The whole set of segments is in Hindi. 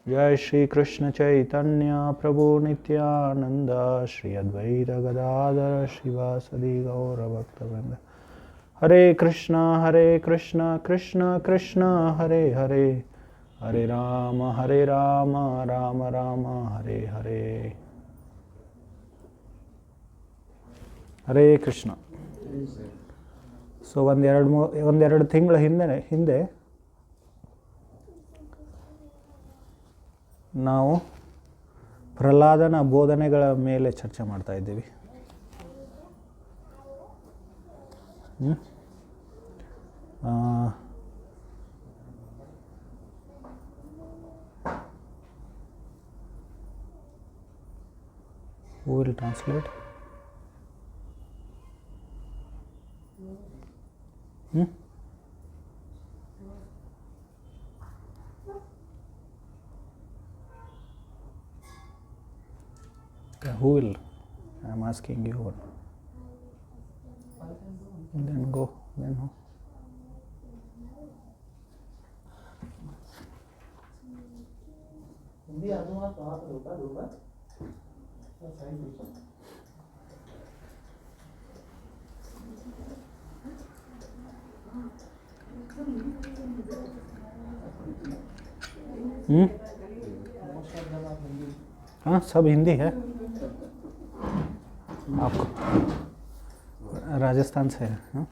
जय श्री कृष्ण चैतन्य प्रभु नित्यानंद श्री अद्वैत गदाधर शिवासदि गौर भक्तवृंद। हरे कृष्ण कृष्ण कृष्ण हरे हरे, हरे राम राम राम हरे हरे। ಹರೇ ಕೃಷ್ಣ. ಸೊ ಒಂದೆರಡು ತಿಂಗಳ ಹಿಂದೆ ನಾವು ಪ್ರಹ್ಲಾದನ ಬೋಧನೆಗಳ ಮೇಲೆ ಚರ್ಚೆ ಮಾಡ್ತಾ ಇದ್ದೀವಿ. Who will translate? Who will? I am asking you. Then go. Then who? Hindi आजमा तो हाथ रोका रोका तो सही पूछो. हाँ, सब हिंदी है. आपको राजस्थान से है? हाँ,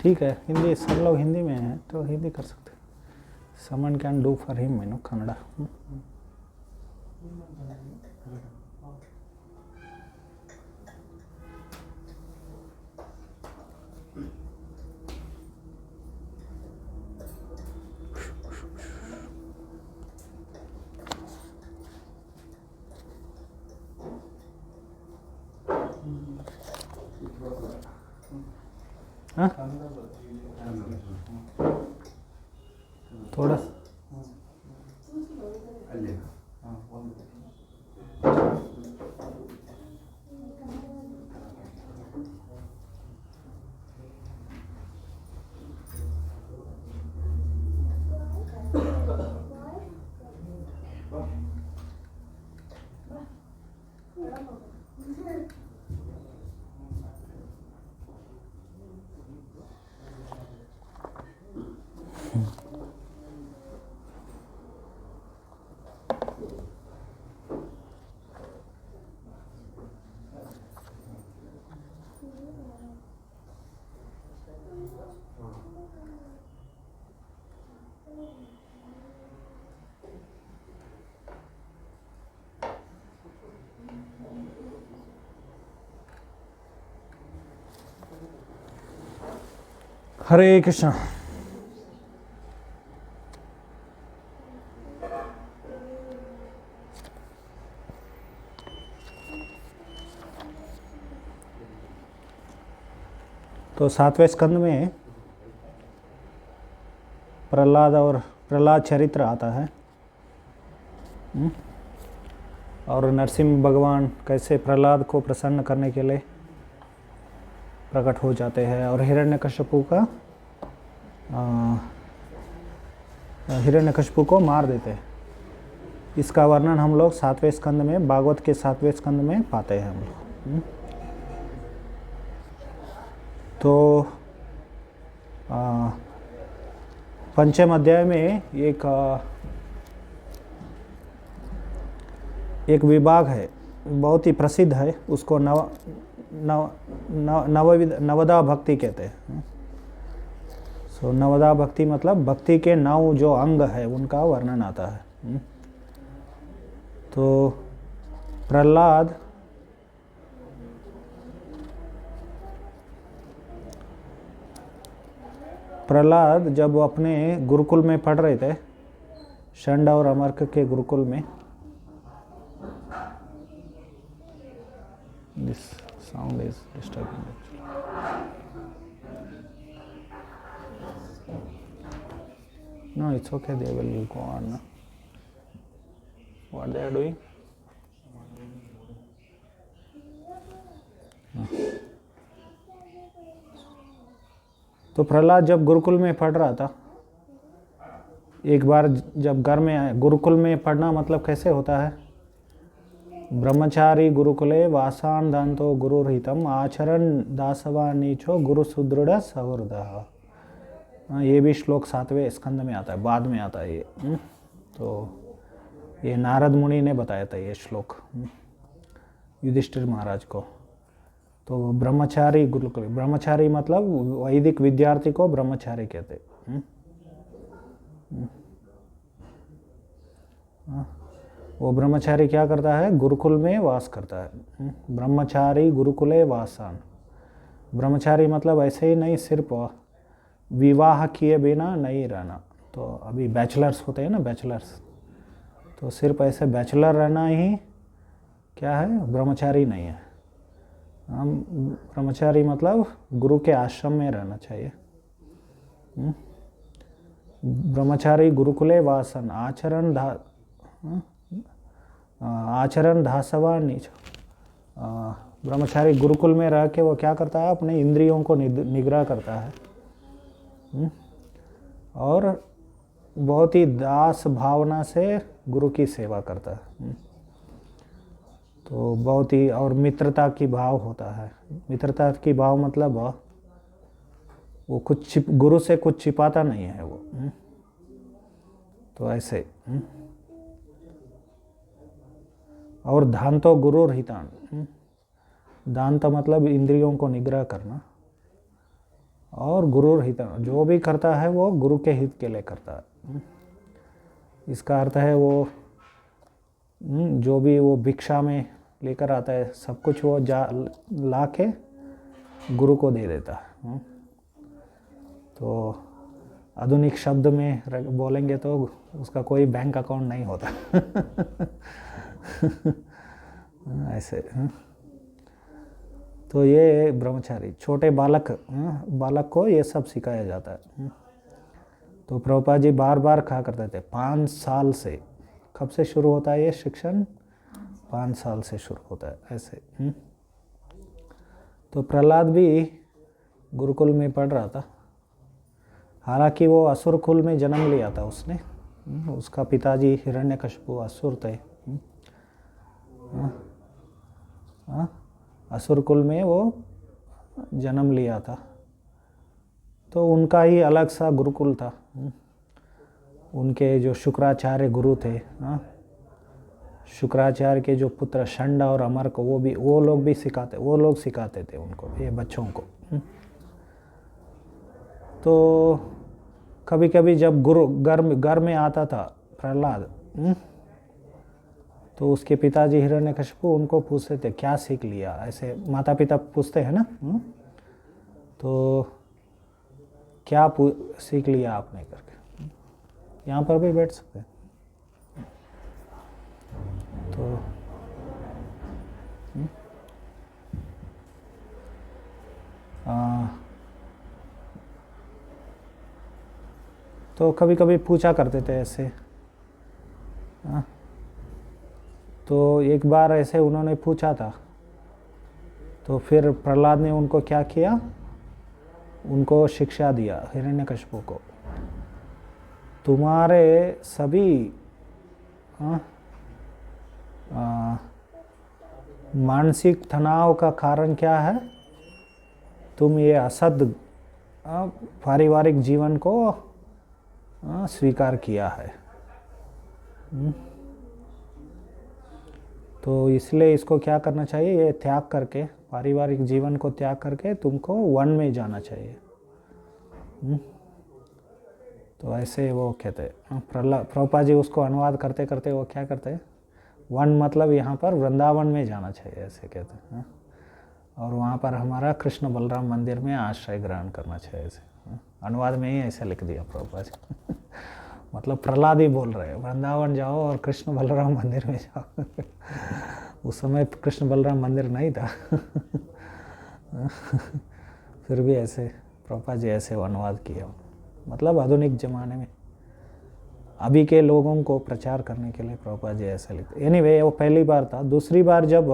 ठीक है. हिंदी सब लोग हिंदी में हैं तो हिंदी कर सकते हैं. Someone can do for him in Kannada. हाँ, थोड़ा हरे कृष्ण. तो 7वें स्कंद में प्रहलाद चरित्र आता है. और नरसिंह भगवान कैसे प्रहलाद को प्रसन्न करने के लिए प्रकट हो जाते हैं और हिरण्यकशिपु को मार देते हैं. इसका वर्णन हम लोग 7वें स्कंद में, भागवत के 7वें स्कंद में पाते हैं हम लोग. तो पंचम अध्याय में एक विभाग है, बहुत ही प्रसिद्ध है. उसको नवदा भक्ति कहते हैं. सो नवदा भक्ति मतलब भक्ति के 9 जो अंग है उनका वर्णन आता है. तो प्रहलाद जब अपने गुरुकुल में पढ़ रहे थे, षंड और अमर्क के गुरुकुल में. This sound is disturbing actually. No, it's okay, they will go on. What they are doing? तो प्रहलाद जब गुरुकुल में पढ़ रहा था एक बार जब घर में आए, गुरुकुल में पढ़ना मतलब कैसे होता है? ब्रह्मचारी गुरुकुले वासान दांतो गुरुहितम आचरण दासवा नीचो गुरु सुदृढ़ सौहृदः। ये भी श्लोक 7वें स्कंद में आता है, बाद में आता है ये। तो ये नारद मुनि ने बताया था ये श्लोक युधिष्ठिर महाराज को। तो ब्रह्मचारी गुरुकुल, ब्रह्मचारी मतलब वैदिक विद्यार्थी को ब्रह्मचारी कहते। वो ब्रह्मचारी क्या करता है? गुरुकुल में वास करता है। ब्रह्मचारी गुरुकुले वासान। ब्रह्मचारी मतलब ऐसे ही नहीं सिर्फ विवाह किए बिना नहीं रहना। तो अभी बैचलर्स होते हैं ना, बैचलर्स, तो सिर्फ ऐसे बैचलर रहना ही क्या है? ब्रह्मचारी नहीं है। हम ब्रह्मचारी मतलब गुरु के आश्रम में रहना चाहिए। ब्रह्मचारी गुरुकुले वासन आचरण धासवा नीच। ब्रह्मचारी गुरुकुल में रह के वो क्या करता है? अपने इंद्रियों को निग्रह करता है और बहुत ही दास भावना से गुरु की सेवा करता है। तो बहुत ही, और मित्रता की भाव होता है। मित्रता की भाव मतलब वो कुछ गुरु से कुछ छिपाता नहीं है वो। तो ऐसे। और दांतो गुरु हितान। दांत मतलब इंद्रियों को निग्रह करना, और गुरु हितान, जो भी करता है वो गुरु के हित के लिए करता है। इसका अर्थ है वो जो भी वो भिक्षा में लेकर आता है सब कुछ वो ला के गुरु को दे देता है। तो आधुनिक शब्द में बोलेंगे तो उसका कोई बैंक अकाउंट नहीं होता। ऐसे। तो ये ब्रह्मचारी छोटे बालक को ये सब सिखाया जाता है। तो प्रभुपाद जी बार बार कहा करते थे 5 साल से। कब से शुरू होता है ये शिक्षण? 5 साल से शुरू होता है ऐसे। तो प्रहलाद भी गुरुकुल में पढ़ रहा था। हालांकि वो असुर कुल में जन्म लिया था उसने। उसका पिताजी हिरण्यकशिपु असुर थे। असुर कुल में वो जन्म लिया था। तो उनका ही अलग सा गुरुकुल था। उनके जो शुक्राचार्य गुरु थे, शुक्राचार्य के जो पुत्र षंड और अमर को वो लोग सिखाते थे उनको, ये बच्चों को। तो कभी कभी जब गुरु घर में आता था प्रहलाद, तो उसके पिताजी हिरण्यकशिपु उनको पूछते थे क्या सीख लिया, ऐसे माता पिता पूछते हैं ना। तो क्या सीख लिया आपने करके। यहाँ पर भी बैठ सकते हैं। तो कभी कभी पूछा करते थे ऐसे। तो एक बार ऐसे उन्होंने पूछा था, तो फिर प्रहलाद ने उनको क्या किया, उनको शिक्षा दिया हिरण्यकशिपु को, तुम्हारे सभी मानसिक तनाव का कारण क्या है? तुम ये असद पारिवारिक जीवन को स्वीकार किया है। तो इसलिए इसको क्या करना चाहिए, ये त्याग करके, पारिवारिक जीवन को त्याग करके तुमको वन में जाना चाहिए। तो ऐसे वो कहते हैं। प्रभुपाद जी उसको अनुवाद करते करते वो क्या करते हैं, वन मतलब यहाँ पर वृंदावन में जाना चाहिए ऐसे कहते हैं। और वहाँ पर हमारा कृष्ण बलराम मंदिर में आश्रय ग्रहण करना चाहिए ऐसे। अनुवाद में ही ऐसे लिख दिया प्रभुपाद जी। मतलब प्रहलाद ही बोल रहे हैं वृंदावन जाओ और कृष्ण बलराम मंदिर में जाओ। उस समय कृष्ण बलराम मंदिर नहीं था। फिर भी ऐसे प्रभुपाद जी ऐसे अनुवाद किया, मतलब आधुनिक ज़माने में अभी के लोगों को प्रचार करने के लिए प्रभुपाद जी ऐसे लिखते। एनीवे वो पहली बार था। दूसरी बार जब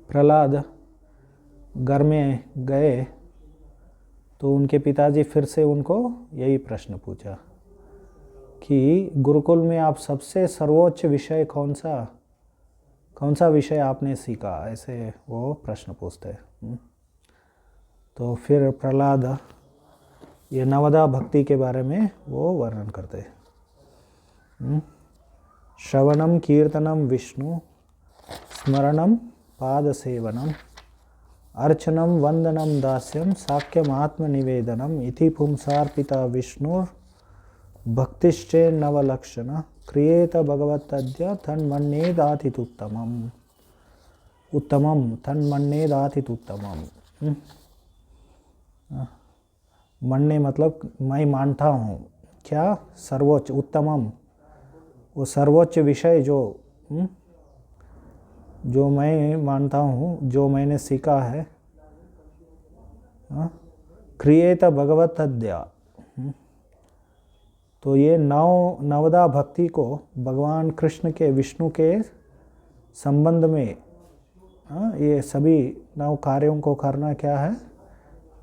प्रहलाद घर में गए तो उनके पिताजी फिर से उनको यही प्रश्न पूछा कि गुरुकुल में आप सबसे सर्वोच्च विषय कौन सा विषय आपने सीखा, ऐसे वो प्रश्न पूछते हैं। तो फिर प्रहलाद ये नवदा भक्ति के बारे में वो वर्णन करते हैं। श्रवणम कीर्तनम विष्णु स्मरणम पाद सेवनम अर्चनम वंदनम दास्यम साक्यम आत्मनिवेदनम इति पुंसार्पिता विष्णुर भक्तिश्चे नवलक्षण क्रियेत भगवत्तद्य तन्मन्येदातितुत्तमम् उत्तमम तन्मन्येदातितुत्तमम्। मन्ने मतलब मैं मानता हूँ, क्या सर्वोच्च, उत्तमम वो सर्वोच्च विषय जो मैं मानता हूँ, जो मैंने सीखा है। क्रियेत भगवत्तद्या, तो ये नवदा भक्ति को भगवान कृष्ण के विष्णु के संबंध में ये सभी नव कार्यों को करना क्या है,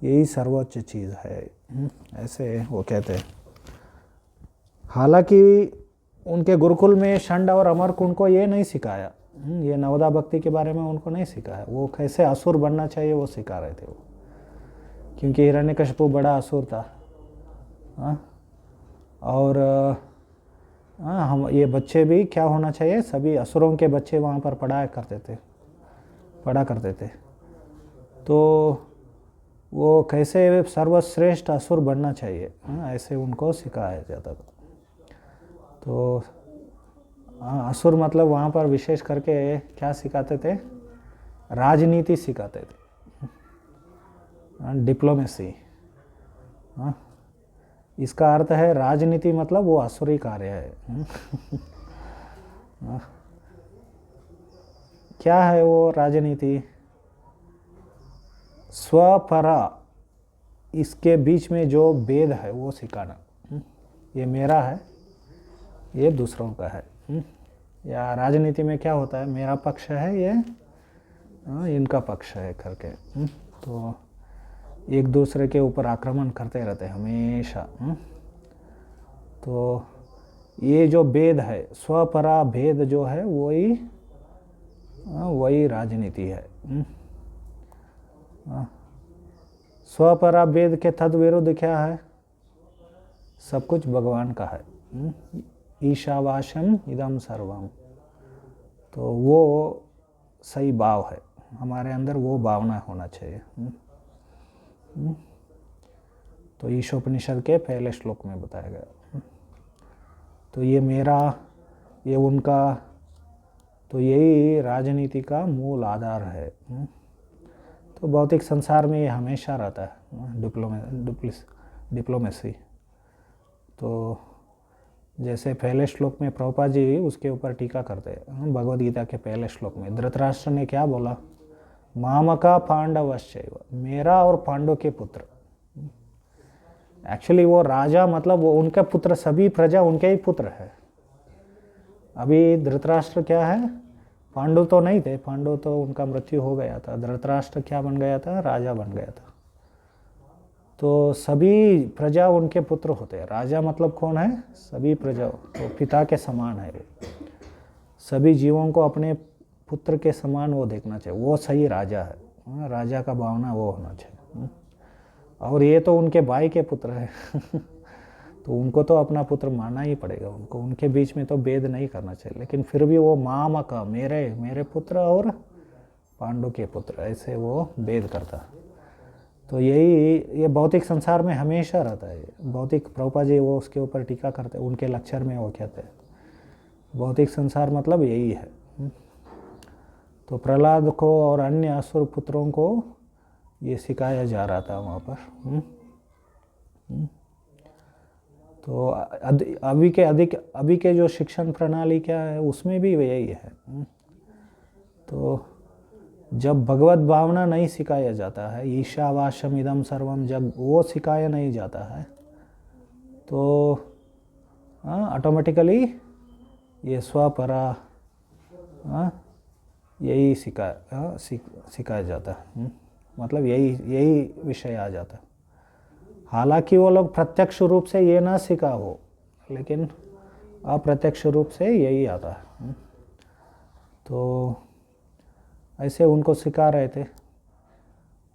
यही सर्वोच्च चीज़ है, ऐसे वो कहते हैं। हालांकि उनके गुरुकुल में षंड और अमरक उनको ये नहीं सिखाया, ये नवदा भक्ति के बारे में उनको नहीं सिखाया। वो कैसे असुर बनना चाहिए वो सिखा रहे थे वो, क्योंकि हिरण्यकशिपु बड़ा असुर था। और हम ये बच्चे भी क्या होना चाहिए, सभी असुरों के बच्चे वहाँ पर पढ़ा करते थे। तो वो कैसे सर्वश्रेष्ठ असुर बनना चाहिए, ऐसे उनको सिखाया जाता था। तो असुर मतलब वहाँ पर विशेष करके क्या सिखाते थे, राजनीति सिखाते थे, डिप्लोमेसी। इसका अर्थ है राजनीति मतलब वो असुरी कार्य है। क्या है वो राजनीति, स्वपरा, इसके बीच में जो भेद है वो सिखाना। ये मेरा है, ये दूसरों का है। या राजनीति में क्या होता है, मेरा पक्ष है, ये इनका पक्ष है करके। तो एक दूसरे के ऊपर आक्रमण करते रहते हैं हमेशा। तो ये जो भेद है, स्वपरा भेद जो है, वही राजनीति है। स्वपरा भेद के तद विरुद्ध क्या है, सब कुछ भगवान का है। ईशावास्यम इदम सर्वम, तो वो सही भाव है हमारे अंदर, वो भावना होना चाहिए। तो ईशोपनिषद के पहले श्लोक में बताया गया। तो ये मेरा, ये उनका, तो यही राजनीति का मूल आधार है। तो भौतिक संसार में ये हमेशा रहता है, डिप्लोमेसी। तो जैसे पहले श्लोक में प्रभुपाद जी उसके ऊपर टीका करते हैं, भगवद गीता के पहले श्लोक में धृतराष्ट्र ने क्या बोला, मामका पांडवश्चैव, मेरा और पांडव के पुत्र। एक्चुअली वो राजा मतलब वो उनका पुत्र, सभी प्रजा उनके ही पुत्र है। अभी धृतराष्ट्र क्या है, पांडव तो नहीं थे, पांडव तो उनका मृत्यु हो गया था। धृतराष्ट्र क्या बन गया था, राजा बन गया था। तो सभी प्रजा उनके पुत्र होते हैं। राजा मतलब कौन है, सभी प्रजा, तो पिता के समान है। सभी जीवों को अपने पुत्र के समान वो देखना चाहिए, वो सही राजा है। राजा का भावना वो होना चाहिए। और ये तो उनके भाई के पुत्र है तो उनको तो अपना पुत्र मानना ही पड़ेगा उनको, उनके बीच में तो भेद नहीं करना चाहिए। लेकिन फिर भी वो मामका, मेरे पुत्र और पांडु के पुत्र, ऐसे वो भेद करता। तो ये भौतिक संसार में हमेशा रहता है। भौतिक, प्रभुपाद जी वो उसके ऊपर टीका करते हैं, उनके लेक्चर में वो कहते हैं भौतिक संसार मतलब यही है। तो प्रहलाद को और अन्य असुर पुत्रों को ये सिखाया जा रहा था वहाँ पर। तो अभी के जो शिक्षण प्रणाली क्या है, उसमें भी यही है। तो जब भगवत भावना नहीं सिखाया जाता है, ईशावास्यम इदम सर्वम, जब वो सिखाया नहीं जाता है, तो ऑटोमेटिकली ये स्वपरा यही सिखाया जाता है। मतलब यही विषय आ जाता है। हालांकि वो लोग प्रत्यक्ष रूप से ये ना सीखा हो, लेकिन अप्रत्यक्ष रूप से यही आता है। तो ऐसे उनको सिखा रहे थे।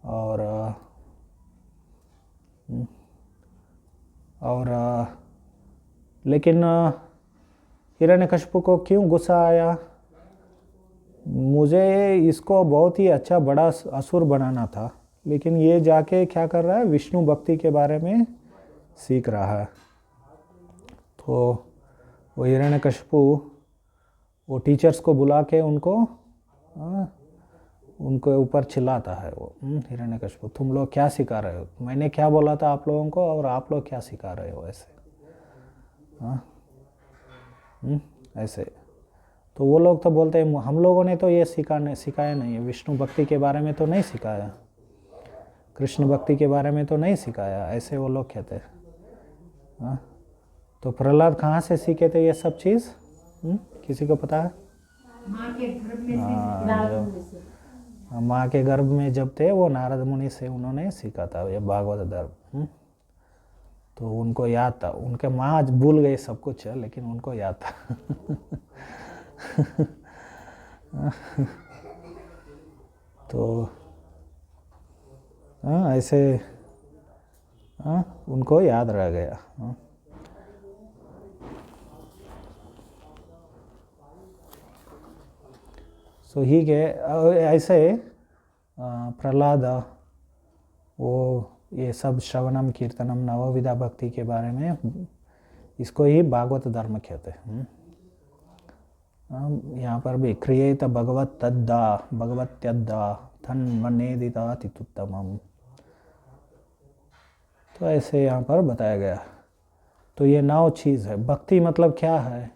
और लेकिन हिरण्यकशिपु को क्यों गुस्सा आया? मुझे इसको बहुत ही अच्छा बड़ा असुर बनाना था, लेकिन ये जाके क्या कर रहा है, विष्णु भक्ति के बारे में सीख रहा है। तो वो हिरण्यकशिपु वो टीचर्स को बुला के उनको ऊपर चिल्लाता है। वो हिरण्यकशिपु, तुम लोग क्या सिखा रहे हो? मैंने क्या बोला था आप लोगों को, और आप लोग क्या सिखा रहे हो? ऐसे ऐसे। तो वो लोग तो बोलते हैं हम लोगों ने तो ये सिखाया नहीं है, विष्णु भक्ति के बारे में तो नहीं सिखाया, कृष्ण भक्ति के बारे में तो नहीं सिखाया, ऐसे वो लोग कहते हैं। तो प्रहलाद कहाँ से सीखे थे ये सब चीज़? किसी को पता है? माँ के गर्भ में से। माँ के गर्भ में जब थे वो नारद मुनि से उन्होंने सीखा था ये भागवत धर्म। तो उनको याद था, उनके माँ आज भूल गए सब कुछ है, लेकिन उनको याद था। तो ऐसे उनको याद रह गया। सो ही के ऐसे प्रहलाद वो ये सब श्रवणम कीर्तनम नवविधा भक्ति के बारे में, इसको ही भागवत धर्म कहते हैं। यहाँ पर भी क्रियेत भगवत तद्दा भगवत्यद्दा धन मनेदिता तितुत्तमम, तो ऐसे यहाँ पर बताया गया। तो ये 9 चीज़ है। भक्ति मतलब क्या है?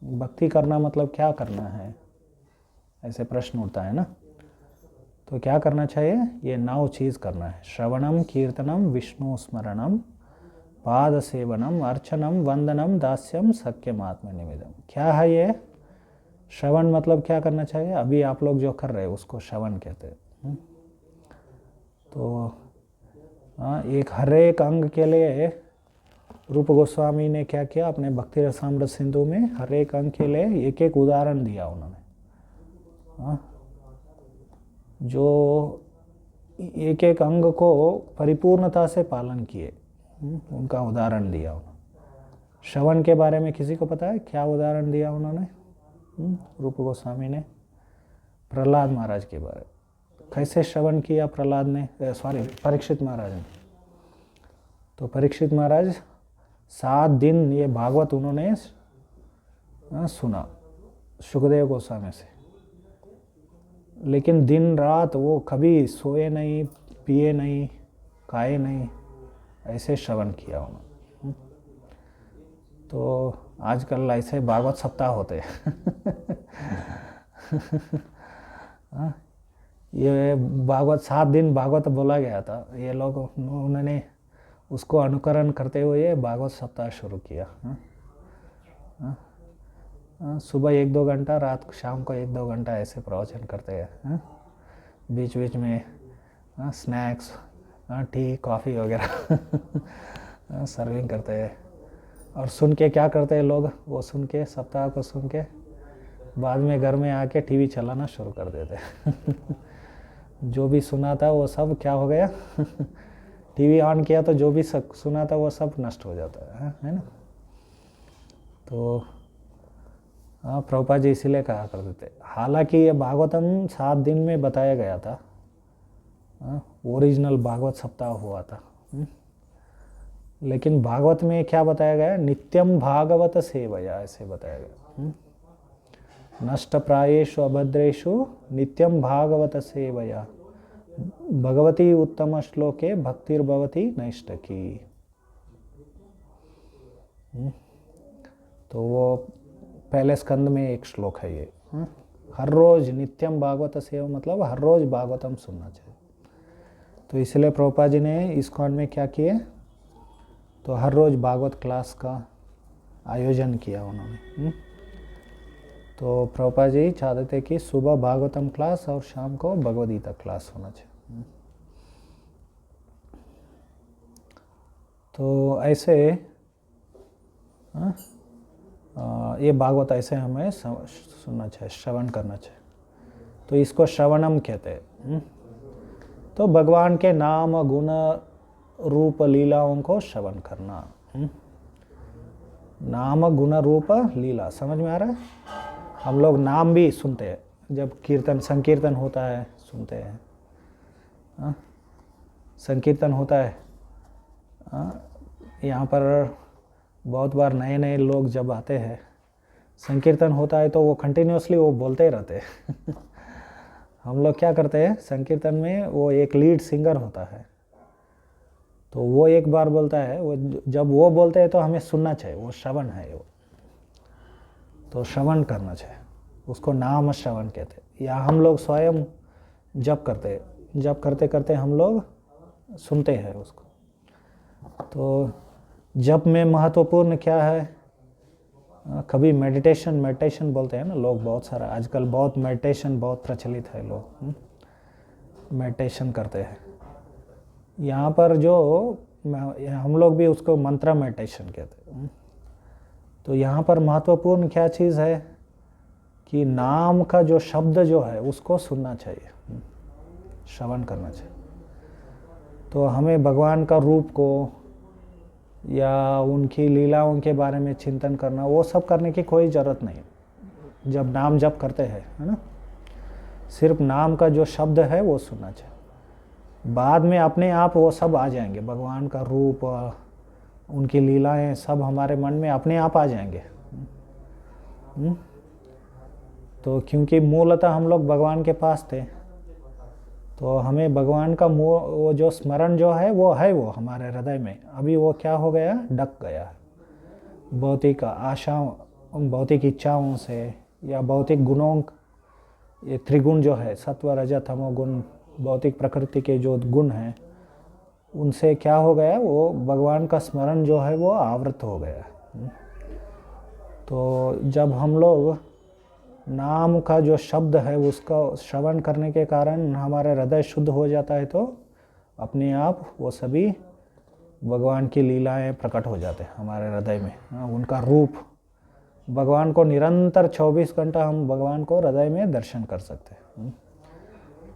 भक्ति करना मतलब क्या करना है? ऐसे प्रश्न उठता है ना। तो क्या करना चाहिए? ये 9 चीज़ करना है। श्रवणम कीर्तनम विष्णु स्मरणम पाद सेवनम अर्चनम वंदनम दास्यम सख्यम आत्मनिवेदम। क्या है ये? श्रवण मतलब क्या करना चाहिए? अभी आप लोग जो कर रहे हैं उसको श्रवण कहते हैं। तो एक हर एक अंग के लिए रूप गोस्वामी ने क्या किया, अपने भक्ति रसामृत सिंधु में हर एक अंग के लिए एक एक उदाहरण दिया उन्होंने। जो एक एक अंग को परिपूर्णता से पालन किए, उनका उदाहरण दिया उन्होंने। श्रवण के बारे में किसी को पता है क्या उदाहरण दिया उन्होंने? रूप गोस्वामी ने प्रहलाद महाराज के बारे में कैसे श्रवण किया प्रहलाद ने, परीक्षित महाराज ने। तो परीक्षित महाराज 7 दिन ये भागवत उन्होंने सुना सुखदेव गोस्वामी से, लेकिन दिन रात वो कभी सोए नहीं, पिए नहीं, खाए नहीं, ऐसे श्रवण किया उन्होंने। तो आजकल ऐसे भागवत सप्ताह होते हैं। ये भागवत 7 दिन भागवत बोला गया था, ये लोग उन्होंने उसको अनुकरण करते हुए भागवत सप्ताह शुरू किया। सुबह 1-2 घंटा, रात शाम को 1-2 घंटा ऐसे प्रवचन करते हैं। बीच बीच में स्नैक्स, टी, कॉफ़ी वगैरह सर्विंग करते हैं। और सुन के क्या करते हैं लोग, वो सुन के सप्ताह को सुन के बाद में घर में आके टीवी चलाना शुरू कर देते हैं। जो भी सुना था वो सब क्या हो गया? टीवी ऑन किया तो जो भी सुना था वो सब नष्ट हो जाता है ना। तो प्रभुपाद जी इसीलिए कहा करते थे, हालांकि ये भागवतम 7 दिन में बताया गया था, ओरिजिनल भागवत सप्ताह हुआ था, लेकिन भागवत में क्या बताया गया? नित्यम भागवत सेवया, ऐसे बताया गया। नष्ट प्रायेषु अभद्रेषु नित्यम भागवत सेवया भगवती उत्तम श्लोके भक्तिर्भवती नैष्टकी। तो वो पहले स्कंद में एक श्लोक है ये। हर रोज नित्यम भागवत सेवा मतलब हर रोज भागवतम सुनना चाहिए। तो इसलिए प्रभुपाद जी ने इस्कॉन में क्या किए, तो हर रोज भागवत क्लास का आयोजन किया उन्होंने। तो प्रभुपाद जी चाहते थे कि सुबह भागवतम क्लास और शाम को भगवद गीता क्लास होना चाहिए। तो ऐसे ये भागवत ऐसे हमें सुनना चाहिए, श्रवण करना चाहिए। तो इसको श्रवणम कहते हैं। तो भगवान के नाम गुण रूप लीलाओं को श्रवण करना। नाम गुण रूप लीला समझ में आ रहा है? हम लोग नाम भी सुनते हैं, जब कीर्तन संकीर्तन होता है सुनते हैं। संकीर्तन होता है, यहाँ पर बहुत बार नए नए लोग जब आते हैं, संकीर्तन होता है तो वो कंटिन्यूसली वो बोलते ही रहते हैं। हम लोग क्या करते हैं, संकीर्तन में वो एक लीड सिंगर होता है, तो वो एक बार बोलता है, वो जब वो बोलते हैं तो हमें सुनना चाहिए, वो श्रवण है वो, तो श्रवण करना चाहिए, उसको नाम श्रवण कहते हैं। या हम लोग स्वयं जप करते हैं, जप करते करते हम लोग सुनते हैं उसको। तो जप में महत्वपूर्ण क्या है, कभी मेडिटेशन बोलते हैं ना लोग, बहुत सारा आजकल बहुत मेडिटेशन बहुत प्रचलित है, लोग मेडिटेशन करते हैं। यहाँ पर जो हम लोग भी उसको मंत्र मेडिटेशन कहते हैं। तो यहाँ पर महत्वपूर्ण क्या चीज़ है कि नाम का जो शब्द जो है उसको सुनना चाहिए, श्रवण करना चाहिए। तो हमें भगवान का रूप को या उनकी लीलाओं के बारे में चिंतन करना, वो सब करने की कोई ज़रूरत नहीं जब नाम जप करते हैं, है ना। सिर्फ नाम का जो शब्द है वो सुनना चाहिए, बाद में अपने आप वो सब आ जाएंगे, भगवान का रूप उनकी लीलाएं सब हमारे मन में अपने आप आ जाएंगे। तो क्योंकि मूलतः हम लोग भगवान के पास थे, तो हमें भगवान का वो जो स्मरण जो है वो हमारे हृदय में। अभी वो क्या हो गया, ढक गया भौतिक आशाओं, भौतिक इच्छाओं से या भौतिक गुणों, ये त्रिगुण जो है सत्व रज तमो गुण, भौतिक प्रकृति के जो गुण हैं उनसे क्या हो गया, वो भगवान का स्मरण जो है वो आवृत हो गया। तो जब हम लोग नाम का जो शब्द है उसका श्रवण करने के कारण हमारे हृदय शुद्ध हो जाता है, तो अपने आप वो सभी भगवान की लीलाएं प्रकट हो जाते हैं हमारे हृदय में। उनका रूप, भगवान को निरंतर 24 घंटा हम भगवान को हृदय में दर्शन कर सकते हैं।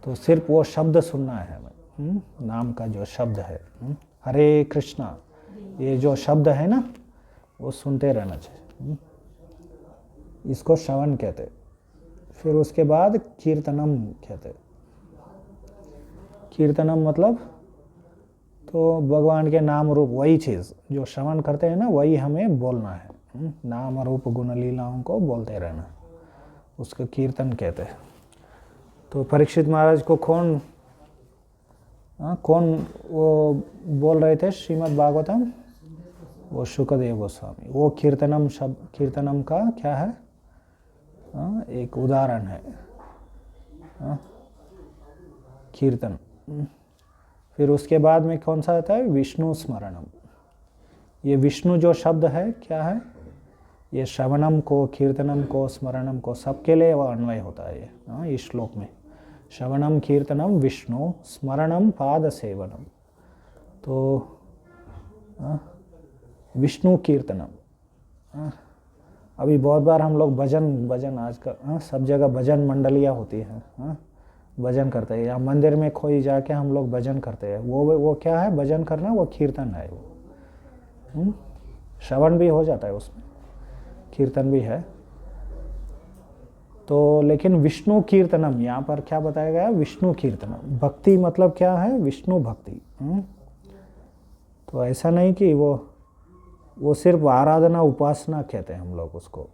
तो सिर्फ वो शब्द सुनना है हमें, नाम का जो शब्द है, हरे कृष्णा, ये जो शब्द है ना वो सुनते रहना चाहिए, इसको श्रवण कहते। फिर उसके बाद कीर्तनम कहते। कीर्तनम मतलब तो भगवान के नाम रूप, वही चीज़ जो श्रवण करते हैं ना वही हमें बोलना है, नाम रूप गुण लीलाओं को बोलते रहना, उसको कीर्तन कहते हैं। तो परीक्षित महाराज को कौन वो बोल रहे थे श्रीमद् भागवतम, वो शुकदेव गोस्वामी। वो कीर्तनम शब्द, कीर्तनम का क्या है, एक उदाहरण है कीर्तन। फिर उसके बाद में कौन सा आता है, विष्णु स्मरणम। ये विष्णु जो शब्द है क्या है, ये श्रवणम को, कीर्तनम को, स्मरणम को सबके लिए वह अन्वय होता है ये इस श्लोक में। श्रवणम कीर्तनम विष्णु स्मरणम पाद सेवनम। तो विष्णु कीर्तनम, अभी बहुत बार हम लोग भजन आजकल सब जगह भजन मंडलियाँ होती हैं, भजन करते हैं, या मंदिर में कोई जाके हम लोग भजन करते हैं। वो क्या है, भजन करना, वो कीर्तन है। वो श्रवण भी हो जाता है उसमें, कीर्तन भी है। तो लेकिन विष्णु कीर्तनम यहाँ पर क्या बताया गया, विष्णु कीर्तनम। भक्ति मतलब क्या है, विष्णु भक्ति। तो ऐसा नहीं कि वो सिर्फ आराधना उपासना कहते हैं हम लोग उसको,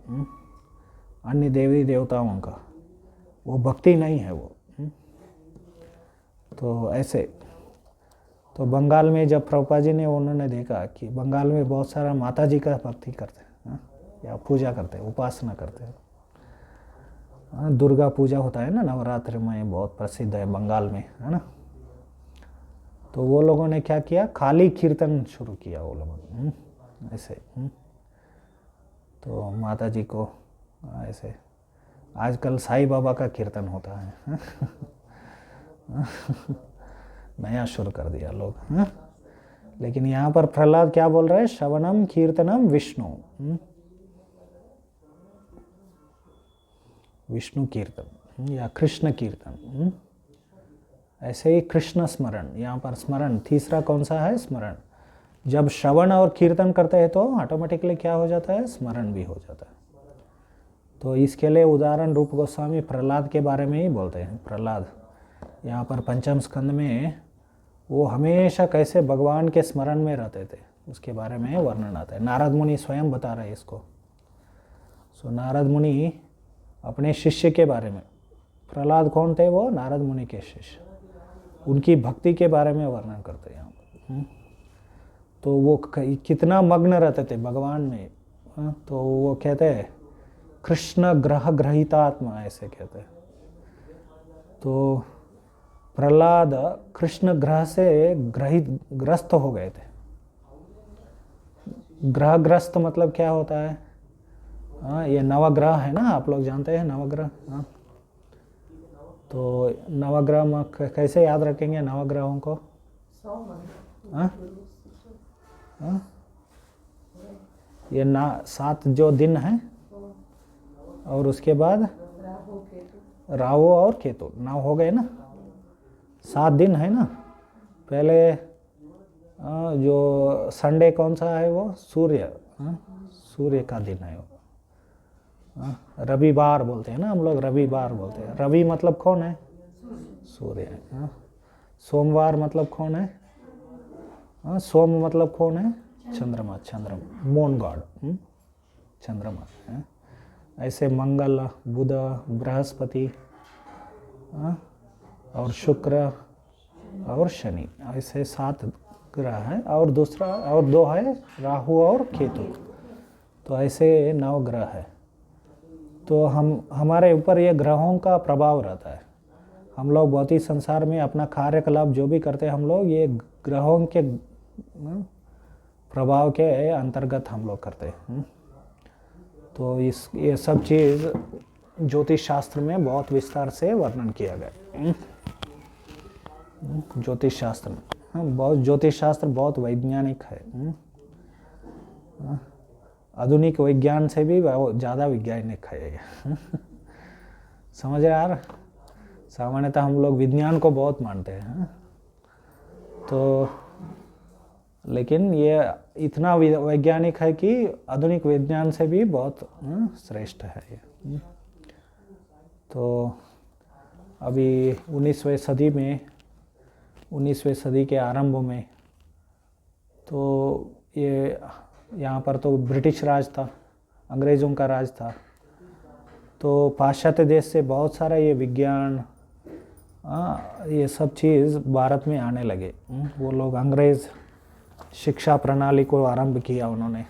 अन्य देवी देवताओं का, वो भक्ति नहीं है वो। तो ऐसे तो बंगाल में जब प्रभुपाद जी ने उन्होंने देखा कि बंगाल में बहुत सारा माता जी का भक्ति करते हैं या पूजा करते हैं, उपासना करते हैं। दुर्गा पूजा होता है ना नवरात्रि में, बहुत प्रसिद्ध है बंगाल में, है ना। तो वो लोगों ने क्या किया, खाली कीर्तन शुरू किया वो लोगों ने ऐसे। तो माता जी को ऐसे, आजकल साईं बाबा का कीर्तन होता है। नया शुरू कर दिया लोग, लेकिन यहाँ पर प्रहलाद क्या बोल रहे हैं? श्रवणम कीर्तनम विष्णु, विष्णु कीर्तन या कृष्ण कीर्तन। ऐसे ही कृष्ण स्मरण, यहाँ पर स्मरण तीसरा कौन सा है? स्मरण। जब श्रवण और कीर्तन करते हैं तो ऑटोमेटिकली क्या हो जाता है? स्मरण भी हो जाता है। तो इसके लिए उदाहरण रूप गोस्वामी प्रहलाद के बारे में ही बोलते हैं। प्रहलाद यहाँ पर पंचम स्कंद में वो हमेशा कैसे भगवान के स्मरण में रहते थे उसके बारे में वर्णन आता है। नारद मुनि स्वयं बता रहे हैं इसको। सो नारद मुनि अपने शिष्य के बारे में, प्रहलाद कौन थे? वो नारद मुनि के शिष्य, उनकी भक्ति के बारे में वर्णन करते हैं यहाँ पर। तो वो कितना मग्न रहते थे भगवान में। तो वो कहते हैं कृष्ण ग्रह ग्रहितात्मा, ऐसे कहते हैं। तो प्रहलाद कृष्ण ग्रह से ग्रस्त हो गए थे। ग्रहग्रस्त मतलब क्या होता है? ये नवग्रह है ना, आप लोग जानते हैं नवग्रह। तो नवग्रह में कैसे याद रखेंगे नवग्रहों को? ये 7 जो दिन हैं और उसके बाद राहु और केतु, 9 हो गए ना। 7 दिन है ना। पहले जो संडे कौन सा है? वो सूर्य, सूर्य का दिन है वो। रविवार बोलते हैं ना हम लोग, रविवार बोलते हैं। रवि मतलब कौन है? सूर्य है। सोमवार मतलब कौन है? सोम मतलब कौन है? चंद्रमा, चंद्रमा, मून गॉड, चंद्रमा है। ऐसे मंगल, बुध, बृहस्पति और शुक्र और शनि, ऐसे 7 ग्रह हैं। और दूसरा और 2 है राहु और केतु। तो ऐसे 9 ग्रह है। तो हमारे ऊपर ये ग्रहों का प्रभाव रहता है। हम लोग भौतिक संसार में अपना कार्यकलाप जो भी करते हैं हम लोग ये ग्रहों के प्रभाव के अंतर्गत हम लोग करते हैं। तो ये सब चीज़ ज्योतिष शास्त्र में बहुत विस्तार से वर्णन किया गया। ज्योतिष शास्त्र में बहुत, ज्योतिष शास्त्र बहुत वैज्ञानिक है। आधुनिक विज्ञान से भी ज़्यादा वैज्ञानिक है। समझ आ रहा? सामान्यतः हम लोग विज्ञान को बहुत मानते हैं। तो लेकिन ये इतना वैज्ञानिक है कि आधुनिक विज्ञान से भी बहुत श्रेष्ठ है ये। तो अभी 19वीं सदी में, 19वीं सदी के आरंभ में तो ये यहाँ पर तो ब्रिटिश राज था, अंग्रेज़ों का राज था। तो पाश्चात्य देश से बहुत सारा ये विज्ञान ये सब चीज़ भारत में आने लगे। वो लोग अंग्रेज़ शिक्षा प्रणाली को आरंभ किया उन्होंने।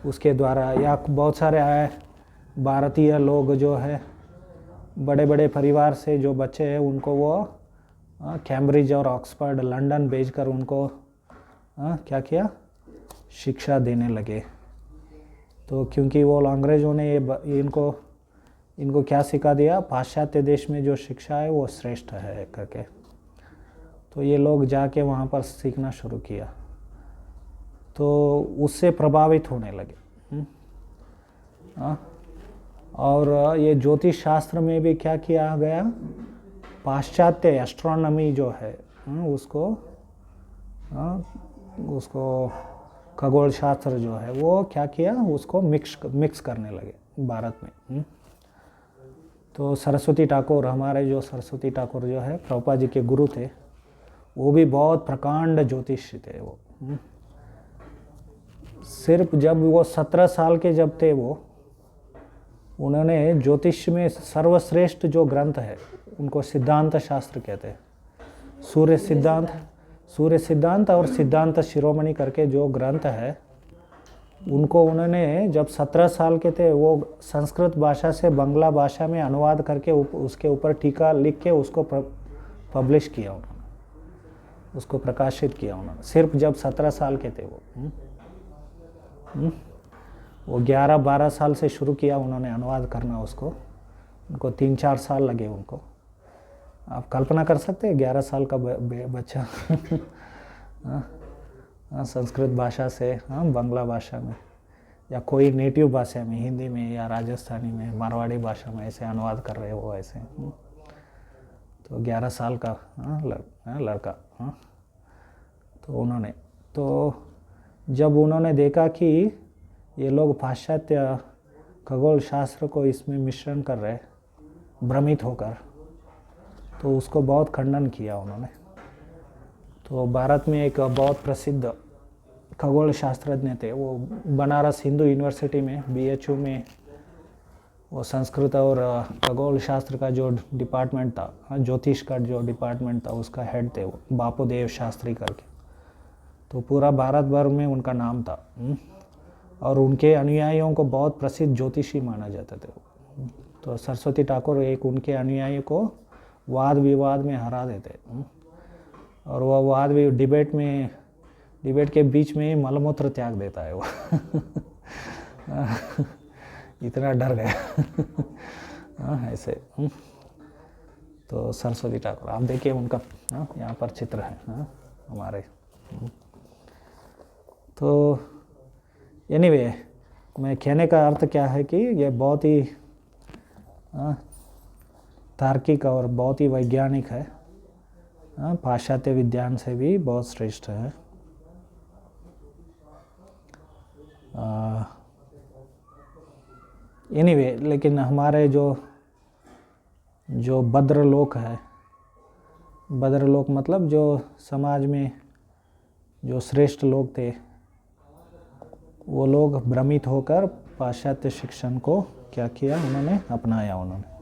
उसके द्वारा या बहुत सारे भारतीय लोग जो है बड़े बड़े परिवार से जो बच्चे हैं उनको वो कैम्ब्रिज और ऑक्सफोर्ड, लंदन भेजकर उनको क्या किया? शिक्षा देने लगे। तो क्योंकि वो अंग्रेज़ों ने इनको क्या सिखा दिया? पाश्चात्य देश में जो शिक्षा है वो श्रेष्ठ है करके। तो ये लोग जाके वहाँ पर सीखना शुरू किया, तो उससे प्रभावित होने लगे। और ये ज्योतिष शास्त्र में भी क्या किया गया? पाश्चात्य एस्ट्रोनॉमी जो है उसको खगोल शास्त्र जो है वो क्या किया? उसको मिक्स करने लगे भारत में। तो सरस्वती ठाकुर, हमारे जो सरस्वती ठाकुर जो है प्रभुपाद जी के गुरु थे, वो भी बहुत प्रकांड ज्योतिषी थे। वो सिर्फ जब वो 17 साल के जब थे वो उन्होंने ज्योतिष में सर्वश्रेष्ठ जो ग्रंथ है उनको सिद्धांत शास्त्र कहते हैं। सूर्य सिद्धांत और सिद्धांत शिरोमणि करके जो ग्रंथ है उनको उन्होंने जब 17 साल के थे वो संस्कृत भाषा से बांग्ला भाषा में अनुवाद करके उसके ऊपर टीका लिख के उसको पब्लिश किया उन्होंने, उसको प्रकाशित किया उन्होंने। सिर्फ जब 17 साल के थे वो 11-12 साल से शुरू किया उन्होंने अनुवाद करना उसको। उनको 3-4 साल लगे उनको। आप कल्पना कर सकते हैं 11 साल का बच्चा संस्कृत भाषा से बांग्ला भाषा में या कोई नेटिव भाषा में, हिंदी में या राजस्थानी में, मारवाड़ी भाषा में ऐसे अनुवाद कर रहे हो ऐसे। तो 11 साल का लड़का। तो उन्होंने, तो जब उन्होंने देखा कि ये लोग पाश्चात्य खगोल शास्त्र को इसमें मिश्रण कर रहे, भ्रमित होकर, तो उसको बहुत खंडन किया उन्होंने। तो भारत में एक बहुत प्रसिद्ध खगोल शास्त्रज्ञ थे, वो बनारस हिंदू यूनिवर्सिटी में BHU में वो संस्कृत और खगोल शास्त्र का जो डिपार्टमेंट था, ज्योतिष का जो डिपार्टमेंट था, उसका हेड थे वो बापूदेव शास्त्री करके। तो पूरा भारत भर में उनका नाम था और उनके अनुयायियों को बहुत प्रसिद्ध ज्योतिषी माना जाता था। तो सरस्वती ठाकुर एक उनके अनुयायी को वाद विवाद में हरा देते और वह वाद डिबेट के बीच में ही मलमूत्र त्याग देता है वो। इतना डर गया ऐसे। तो सरस्वती ठाकुर आप देखिए उनका यहाँ पर चित्र है हमारे। तो एनीवे, मैं कहने का अर्थ क्या है कि ये बहुत ही तार्किक और बहुत ही वैज्ञानिक है, पाश्चात्य विज्ञान से भी बहुत श्रेष्ठ है। एनीवे, लेकिन हमारे जो भद्रलोक है, भद्रलोक मतलब जो समाज में जो श्रेष्ठ लोग थे, वो लोग भ्रमित होकर पाश्चात्य शिक्षण को क्या किया, उन्होंने अपनाया उन्होंने।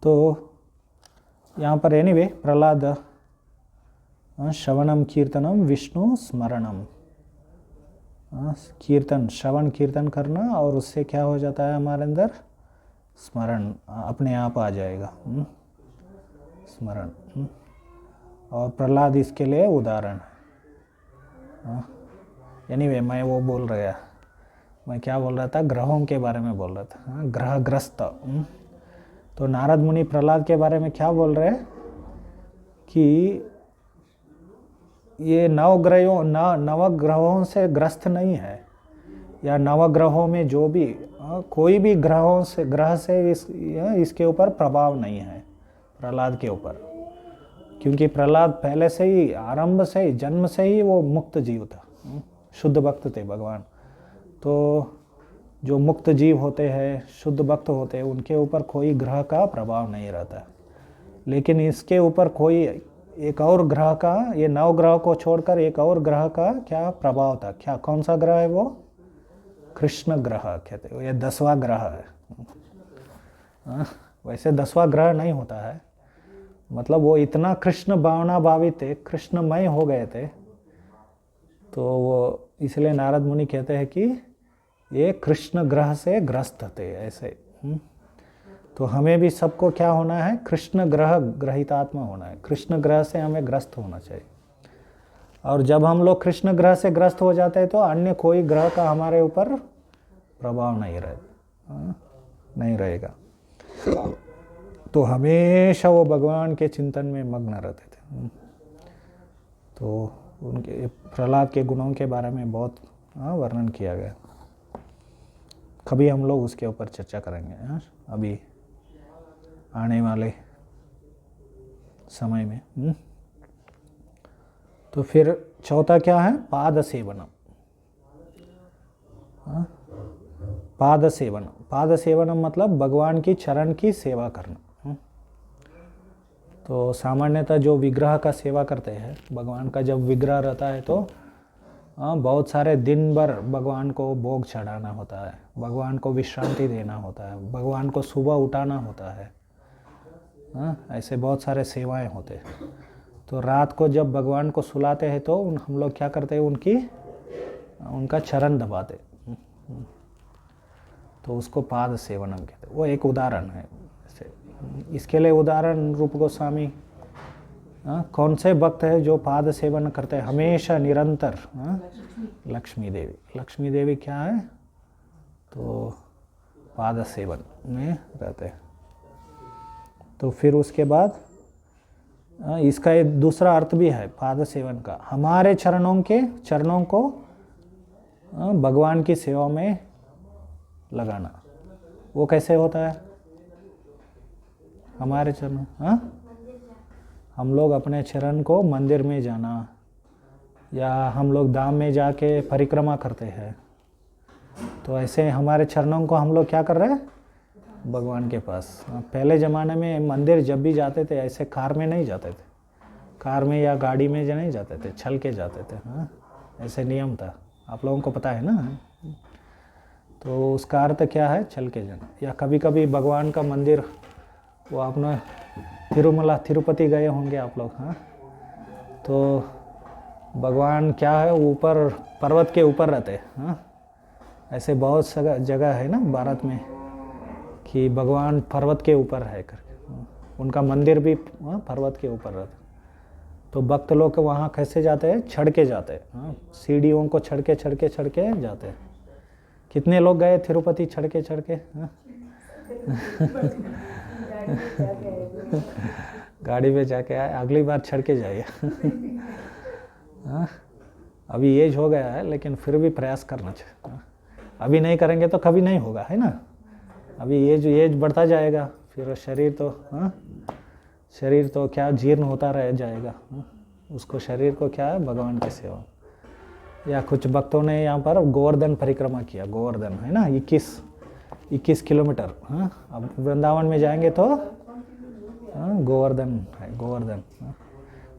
तो यहाँ पर एनीवे प्रहलाद श्रवणम कीर्तनम विष्णु स्मरणम, कीर्तन श्रवण कीर्तन करना और उससे क्या हो जाता है हमारे अंदर, स्मरण अपने आप आ जाएगा, स्मरण। और प्रहलाद इसके लिए उदाहरण है। एनीवे, मैं वो बोल रहा, मैं क्या बोल रहा था, ग्रहों के बारे में बोल रहा था, ग्रहग्रस्त। तो नारद मुनि प्रहलाद के बारे में क्या बोल रहे हैं कि ये नवग्रहों से ग्रस्त नहीं है, या नवग्रहों में जो भी कोई भी ग्रह से इसके ऊपर प्रभाव नहीं है प्रहलाद के ऊपर, क्योंकि प्रहलाद पहले से ही आरंभ से ही जन्म से ही वो मुक्त जीव था, शुद्ध भक्त थे भगवान। तो जो मुक्त जीव होते हैं, शुद्ध भक्त होते हैं, उनके ऊपर कोई ग्रह का प्रभाव नहीं रहता। लेकिन इसके ऊपर कोई एक और ग्रह का, ये 9 ग्रह को छोड़कर एक और ग्रह का क्या प्रभाव था, क्या कौन सा ग्रह है वो, कृष्ण ग्रह कहते हैं, ये 10वां ग्रह है। वैसे 10वां ग्रह नहीं होता है, मतलब वो इतना कृष्ण भावना भावित थे, कृष्णमय हो गए थे, तो वो इसलिए नारद मुनि कहते हैं कि ये कृष्ण ग्रह से ग्रस्त थे ऐसे। तो हमें भी सबको क्या होना है, कृष्ण ग्रह ग्रहितात्मा होना है, कृष्ण ग्रह से हमें ग्रस्त होना चाहिए। और जब हम लोग कृष्ण ग्रह से ग्रस्त हो जाते हैं तो अन्य कोई ग्रह का हमारे ऊपर प्रभाव नहीं रहेगा। तो हमेशा वो भगवान के चिंतन में मग्न रहते थे। तो उनके प्रहलाद के गुणों के बारे में बहुत वर्णन किया गया, कभी हम लोग उसके ऊपर चर्चा करेंगे अभी आने वाले समय में। तो फिर चौथा क्या है, पाद सेवनम। पाद सेवनम मतलब भगवान की चरण की सेवा करना। तो सामान्यतः जो विग्रह का सेवा करते हैं, भगवान का जब विग्रह रहता है तो बहुत सारे दिन भर भगवान को भोग चढ़ाना होता है, भगवान को विश्रांति देना होता है, भगवान को सुबह उठाना होता है, ऐसे बहुत सारे सेवाएं होते हैं। तो रात को जब भगवान को सुलाते हैं तो हम लोग क्या करते हैं, उनका चरण दबाते, तो उसको पाद सेवनम कहते हैं। वो एक उदाहरण है। इसके लिए उदाहरण रूप गोस्वामी कौन से भक्त है जो पाद सेवन करते हैं हमेशा निरंतर, लक्ष्मी देवी। लक्ष्मी देवी क्या है, तो पाद सेवन में रहते हैं। तो फिर उसके बाद इसका एक दूसरा अर्थ भी है पाद सेवन का, हमारे चरणों को भगवान की सेवा में लगाना। वो कैसे होता है? हमारे चरण, हम लोग अपने चरण को मंदिर में जाना, या हम लोग धाम में जाके परिक्रमा करते हैं, तो ऐसे हमारे चरणों को हम लोग क्या कर रहे हैं? भगवान के पास। पहले ज़माने में मंदिर जब भी जाते थे ऐसे कार में नहीं जाते थे, कार में या गाड़ी में नहीं जाते थे, चल के जाते थे। ऐसे नियम था, आप लोगों को पता है ना। तो उसका अर्थ क्या है? चल के जाना। या कभी कभी भगवान का मंदिर, वो आपने तिरुपति गए होंगे आप लोग, तो भगवान क्या है, ऊपर पर्वत के ऊपर रहते हैं। ऐसे बहुत जगह है ना भारत में कि भगवान पर्वत के ऊपर है करके, उनका मंदिर भी पर्वत के ऊपर रहता। तो भक्त लोग वहाँ कैसे जाते हैं? चढ़ के जाते हैं, सीढ़ियों को चढ़ के जाते हैं। कितने लोग गए तिरुपति चढ़ के? गाड़ी में जाके आए, अगली बार चढ़ के जाइए। अभी एज हो गया है लेकिन फिर भी प्रयास करना चाहिए। अभी नहीं करेंगे तो कभी नहीं होगा, है ना। अभी एज बढ़ता जाएगा, फिर शरीर तो क्या जीर्ण होता रह जाएगा। उसको शरीर को क्या है? भगवान की सेवा। या कुछ भक्तों ने यहाँ पर गोवर्धन परिक्रमा किया, गोवर्धन है ना, 21 किलोमीटर। अब वृंदावन में जाएंगे तो गोवर्धन है, गोवर्धन।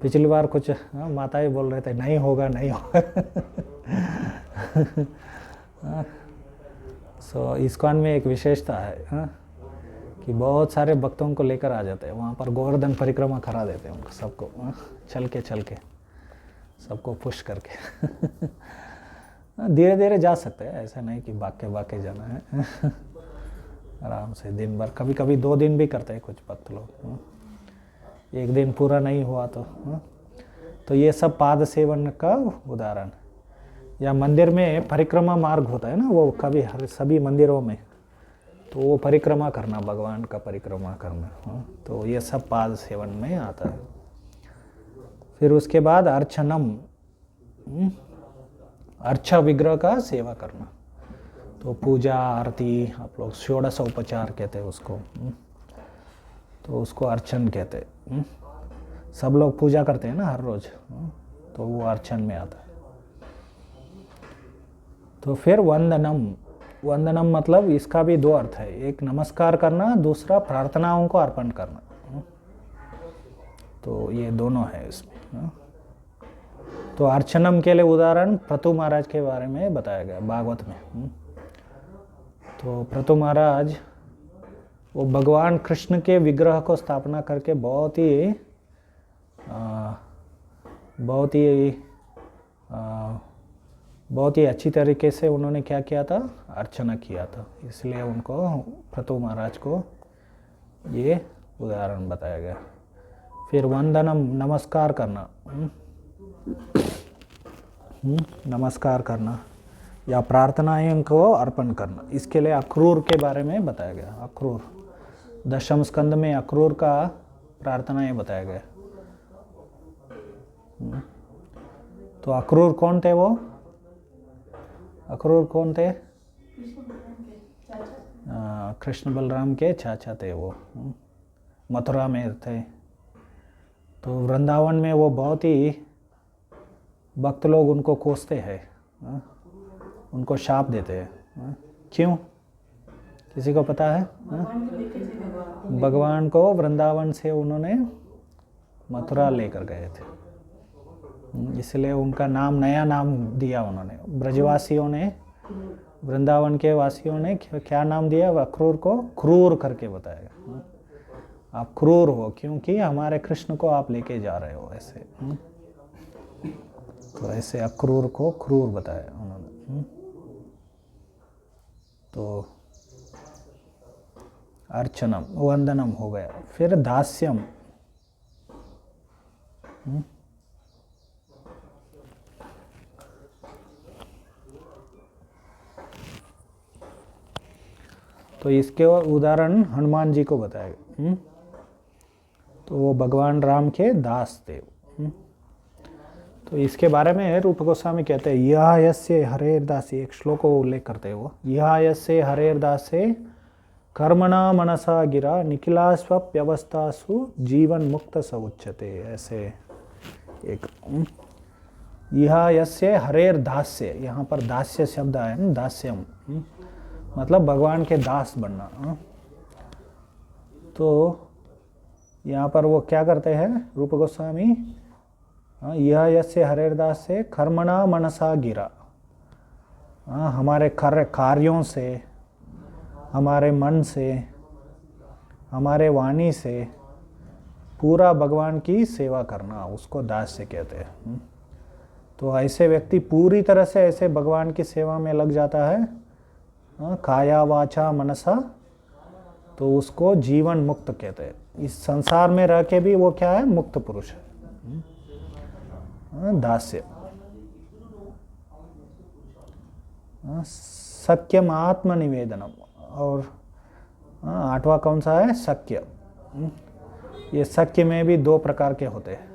पिछली बार कुछ माताएं बोल रहे थे नहीं होगा। सो इस्कॉन में एक विशेषता है कि बहुत सारे भक्तों को लेकर आ जाते हैं वहाँ पर, गोवर्धन परिक्रमा करा देते हैं उनको सबको, चल के सबको पुश करके। धीरे धीरे जा सकते हैं, ऐसा नहीं कि भाग के जाना है। आराम से दिन भर, कभी कभी 2 दिन भी करते हैं कुछ भक्त लोग, 1 दिन पूरा नहीं हुआ तो ये सब पाद सेवन का उदाहरण। या मंदिर में परिक्रमा मार्ग होता है ना, वो कभी सभी मंदिरों में, तो वो परिक्रमा करना, भगवान का परिक्रमा करना, तो ये सब पाद सेवन में आता है। फिर उसके बाद अर्चनम, अर्चा विग्रह का सेवा करना। तो पूजा आरती, आप लोग षोडश उपचार कहते हैं उसको, तो उसको अर्चन कहते हैं। सब लोग पूजा करते हैं ना हर रोज, तो वो अर्चन में आता है। तो फिर वंदनम मतलब इसका भी 2 अर्थ है, एक नमस्कार करना, दूसरा प्रार्थनाओं को अर्पण करना। तो ये दोनों है इसमें। तो अर्चनम के लिए उदाहरण प्रतु महाराज के बारे में बताया गया भागवत में। तो प्रतु महाराज वो भगवान कृष्ण के विग्रह को स्थापना करके बहुत ही अच्छी तरीके से उन्होंने क्या किया था? अर्चना किया था। इसलिए उनको, प्रतु महाराज को ये उदाहरण बताया गया। फिर वंदनम, नमस्कार करना, नमस्कार करना या प्रार्थनाएं को अर्पण करना। इसके लिए अक्रूर के बारे में बताया गया। अक्रूर, 10वें स्कंद में अक्रूर का प्रार्थनाएं बताया गया। तो अक्रूर कौन थे? वो अक्रूर कौन थे? कृष्ण बलराम के चाचा थे वो, मथुरा में थे। तो वृंदावन में वो बहुत ही भक्त लोग उनको कोसते हैं, उनको शाप देते हैं। क्यों? किसी को पता है? भगवान को वृंदावन से उन्होंने मथुरा लेकर गए थे, इसलिए उनका नाम, नया नाम दिया उन्होंने। ब्रजवासियों ने, वृंदावन के वासियों ने क्या नाम दिया? अक्रूर को क्रूर करके बताया। आप क्रूर हो क्योंकि हमारे कृष्ण को आप लेके जा रहे हो ऐसे। तो ऐसे अक्रूर को क्रूर बताया उन्होंने। तो अर्चनम, वंदनम हो गया। फिर दास्यम, तो इसके उदाहरण हनुमान जी को बताएगा। तो वो भगवान राम के दास थे। तो इसके बारे में रूप गोस्वामी कहते हैं, यह यस्य हरेर दासे, एक श्लोक को उल्लेख करते हैं वो, यह यस्य हरेर दासे कर्मणा मनसा गिरा निखिला स्वप्यवस्थासु जीवन मुक्त स उच्यते। ऐसे एक यह यस्य हरेर दास्य, यहाँ पर दास्य शब्द आया ना, दास्यम मतलब भगवान के दास बनना। तो यहाँ पर वो क्या करते हैं रूप गोस्वामी, यह यस्य हरेर दास से कर्मणा मनसा गिरा, हमारे कार्यों से, हमारे मन से, हमारे वाणी से पूरा भगवान की सेवा करना, उसको दास से कहते हैं। तो ऐसे व्यक्ति पूरी तरह से ऐसे भगवान की सेवा में लग जाता है, काया वाचा मनसा, तो उसको जीवन मुक्त कहते हैं। इस संसार में रह के भी वो क्या है, मुक्त पुरुष है, दास्य। सत्यम आत्मनिवेदनम, और 8वां कौन सा है, सत्य। ये सत्य में भी 2 प्रकार के होते हैं,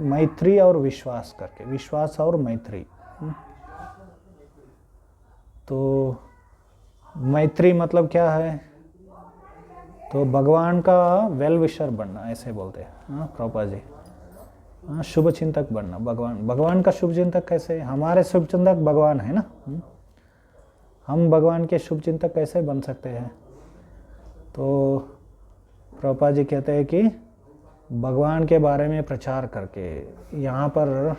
मैत्री और विश्वास करके, विश्वास और मैत्री। तो मैत्री मतलब क्या है, तो भगवान का वेल विशर बनना, ऐसे बोलते हैं प्रभुपाद जी। शुभ चिंतक बनना, भगवान का शुभ चिंतक कैसे, हमारे शुभ चिंतक भगवान है ना। हम भगवान के शुभ चिंतक कैसे बन सकते हैं। तो प्रभुपाद जी कहते हैं कि भगवान के बारे में प्रचार करके, यहाँ पर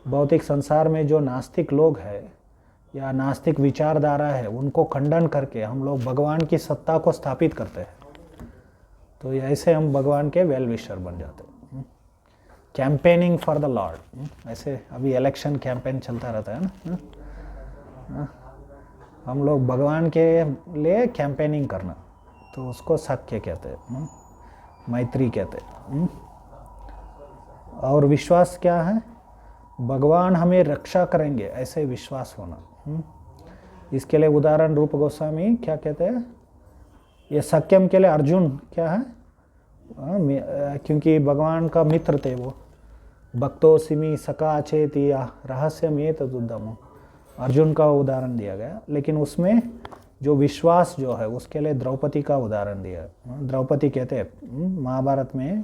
भौतिक संसार में जो नास्तिक लोग हैं या नास्तिक विचारधारा है, उनको खंडन करके हम लोग भगवान की सत्ता को स्थापित करते हैं। तो ऐसे हम भगवान के वेल विशर बन जाते हैं। कैंपेनिंग फॉर द लॉर्ड, ऐसे अभी इलेक्शन कैंपेन चलता रहता है ना, हम लोग भगवान के लिए कैंपेनिंग करना, तो उसको सत्य कहते हैं, मैत्री कहते हैं। और विश्वास क्या है, भगवान हमें रक्षा करेंगे, ऐसे विश्वास होना। इसके लिए उदाहरण रूप गोस्वामी क्या कहते हैं, ये सत्यम के लिए अर्जुन क्या है, क्योंकि भगवान का मित्र थे वो, भक्तोसिमी सका चेति रहस्यम ये तदुद्दम, अर्जुन का उदाहरण दिया गया। लेकिन उसमें जो विश्वास जो है, उसके लिए द्रौपदी का उदाहरण दिया। द्रौपदी कहते हैं महाभारत में,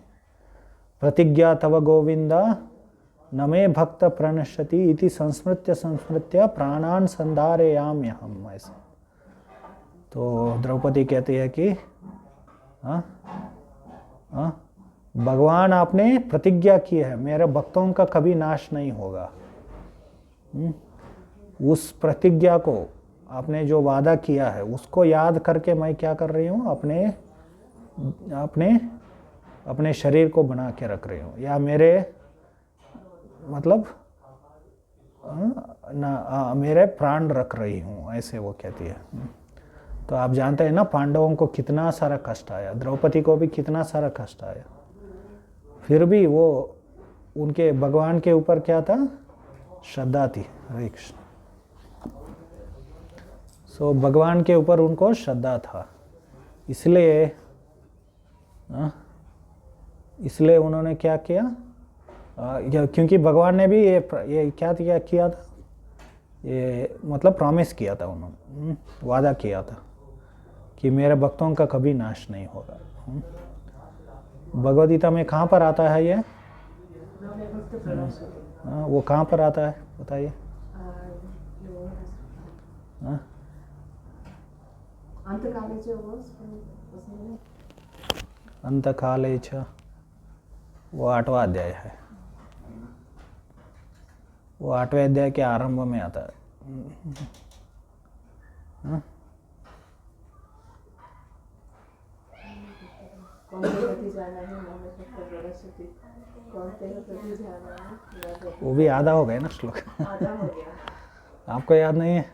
प्रतिज्ञा तव गोविंदा न मे भक्त प्रणश्यति इति संस्मृत्य प्राणान संधारयाम्यहम्, ऐसे। तो द्रौपदी कहती है कि भगवान आपने प्रतिज्ञा की है, मेरे भक्तों का कभी नाश नहीं होगा। उस प्रतिज्ञा को, आपने जो वादा किया है, उसको याद करके मैं क्या कर रही हूँ, अपने शरीर को बना के रख रही हूँ, या मेरे मतलब मेरे प्राण रख रही हूँ, ऐसे वो कहती है। तो आप जानते हैं ना, पांडवों को कितना सारा कष्ट आया, द्रौपदी को भी कितना सारा कष्ट आया, फिर भी वो उनके भगवान के ऊपर क्या था, श्रद्धा थी। हरे कृष्ण। सो भगवान के ऊपर उनको श्रद्धा था, इसलिए उन्होंने क्या किया, क्योंकि भगवान ने भी ये क्या किया था, ये मतलब प्रॉमिस किया था, उन्होंने वादा किया था कि मेरे भक्तों का कभी नाश नहीं होगा। भगवद गीता में कहाँ पर आता है ये, वो कहाँ पर आता है बताइए। अंतकाले च, वो 8वां अध्याय है, वो 8वें अध्याय के आरंभ में आता है। वो भी आधा हो गया ना श्लोक। आपको याद नहीं है,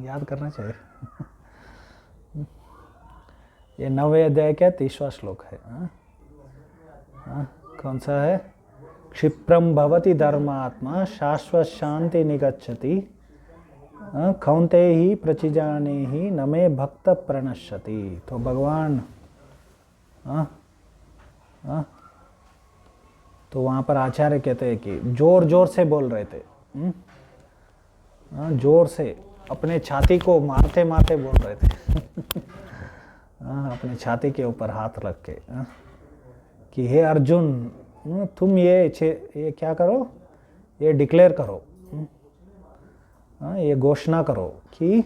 याद करना चाहिए। ये 9वें अध्याय का 30वां श्लोक है। कौन सा है, क्षिप्रम भवति धर्मात्मा शाश्वत शांति निगच्छति खौंते ही प्रचिजाने ही नमे भक्त प्रणश्यति। तो भगवान तो वहाँ पर आचार्य कहते हैं कि जोर जोर से बोल रहे थे, जोर से अपने छाती को मारते मारते बोल रहे थे अपने छाती के ऊपर हाथ रख के कि हे अर्जुन, तुम ये क्या करो, ये डिक्लेयर करो, ये घोषणा करो कि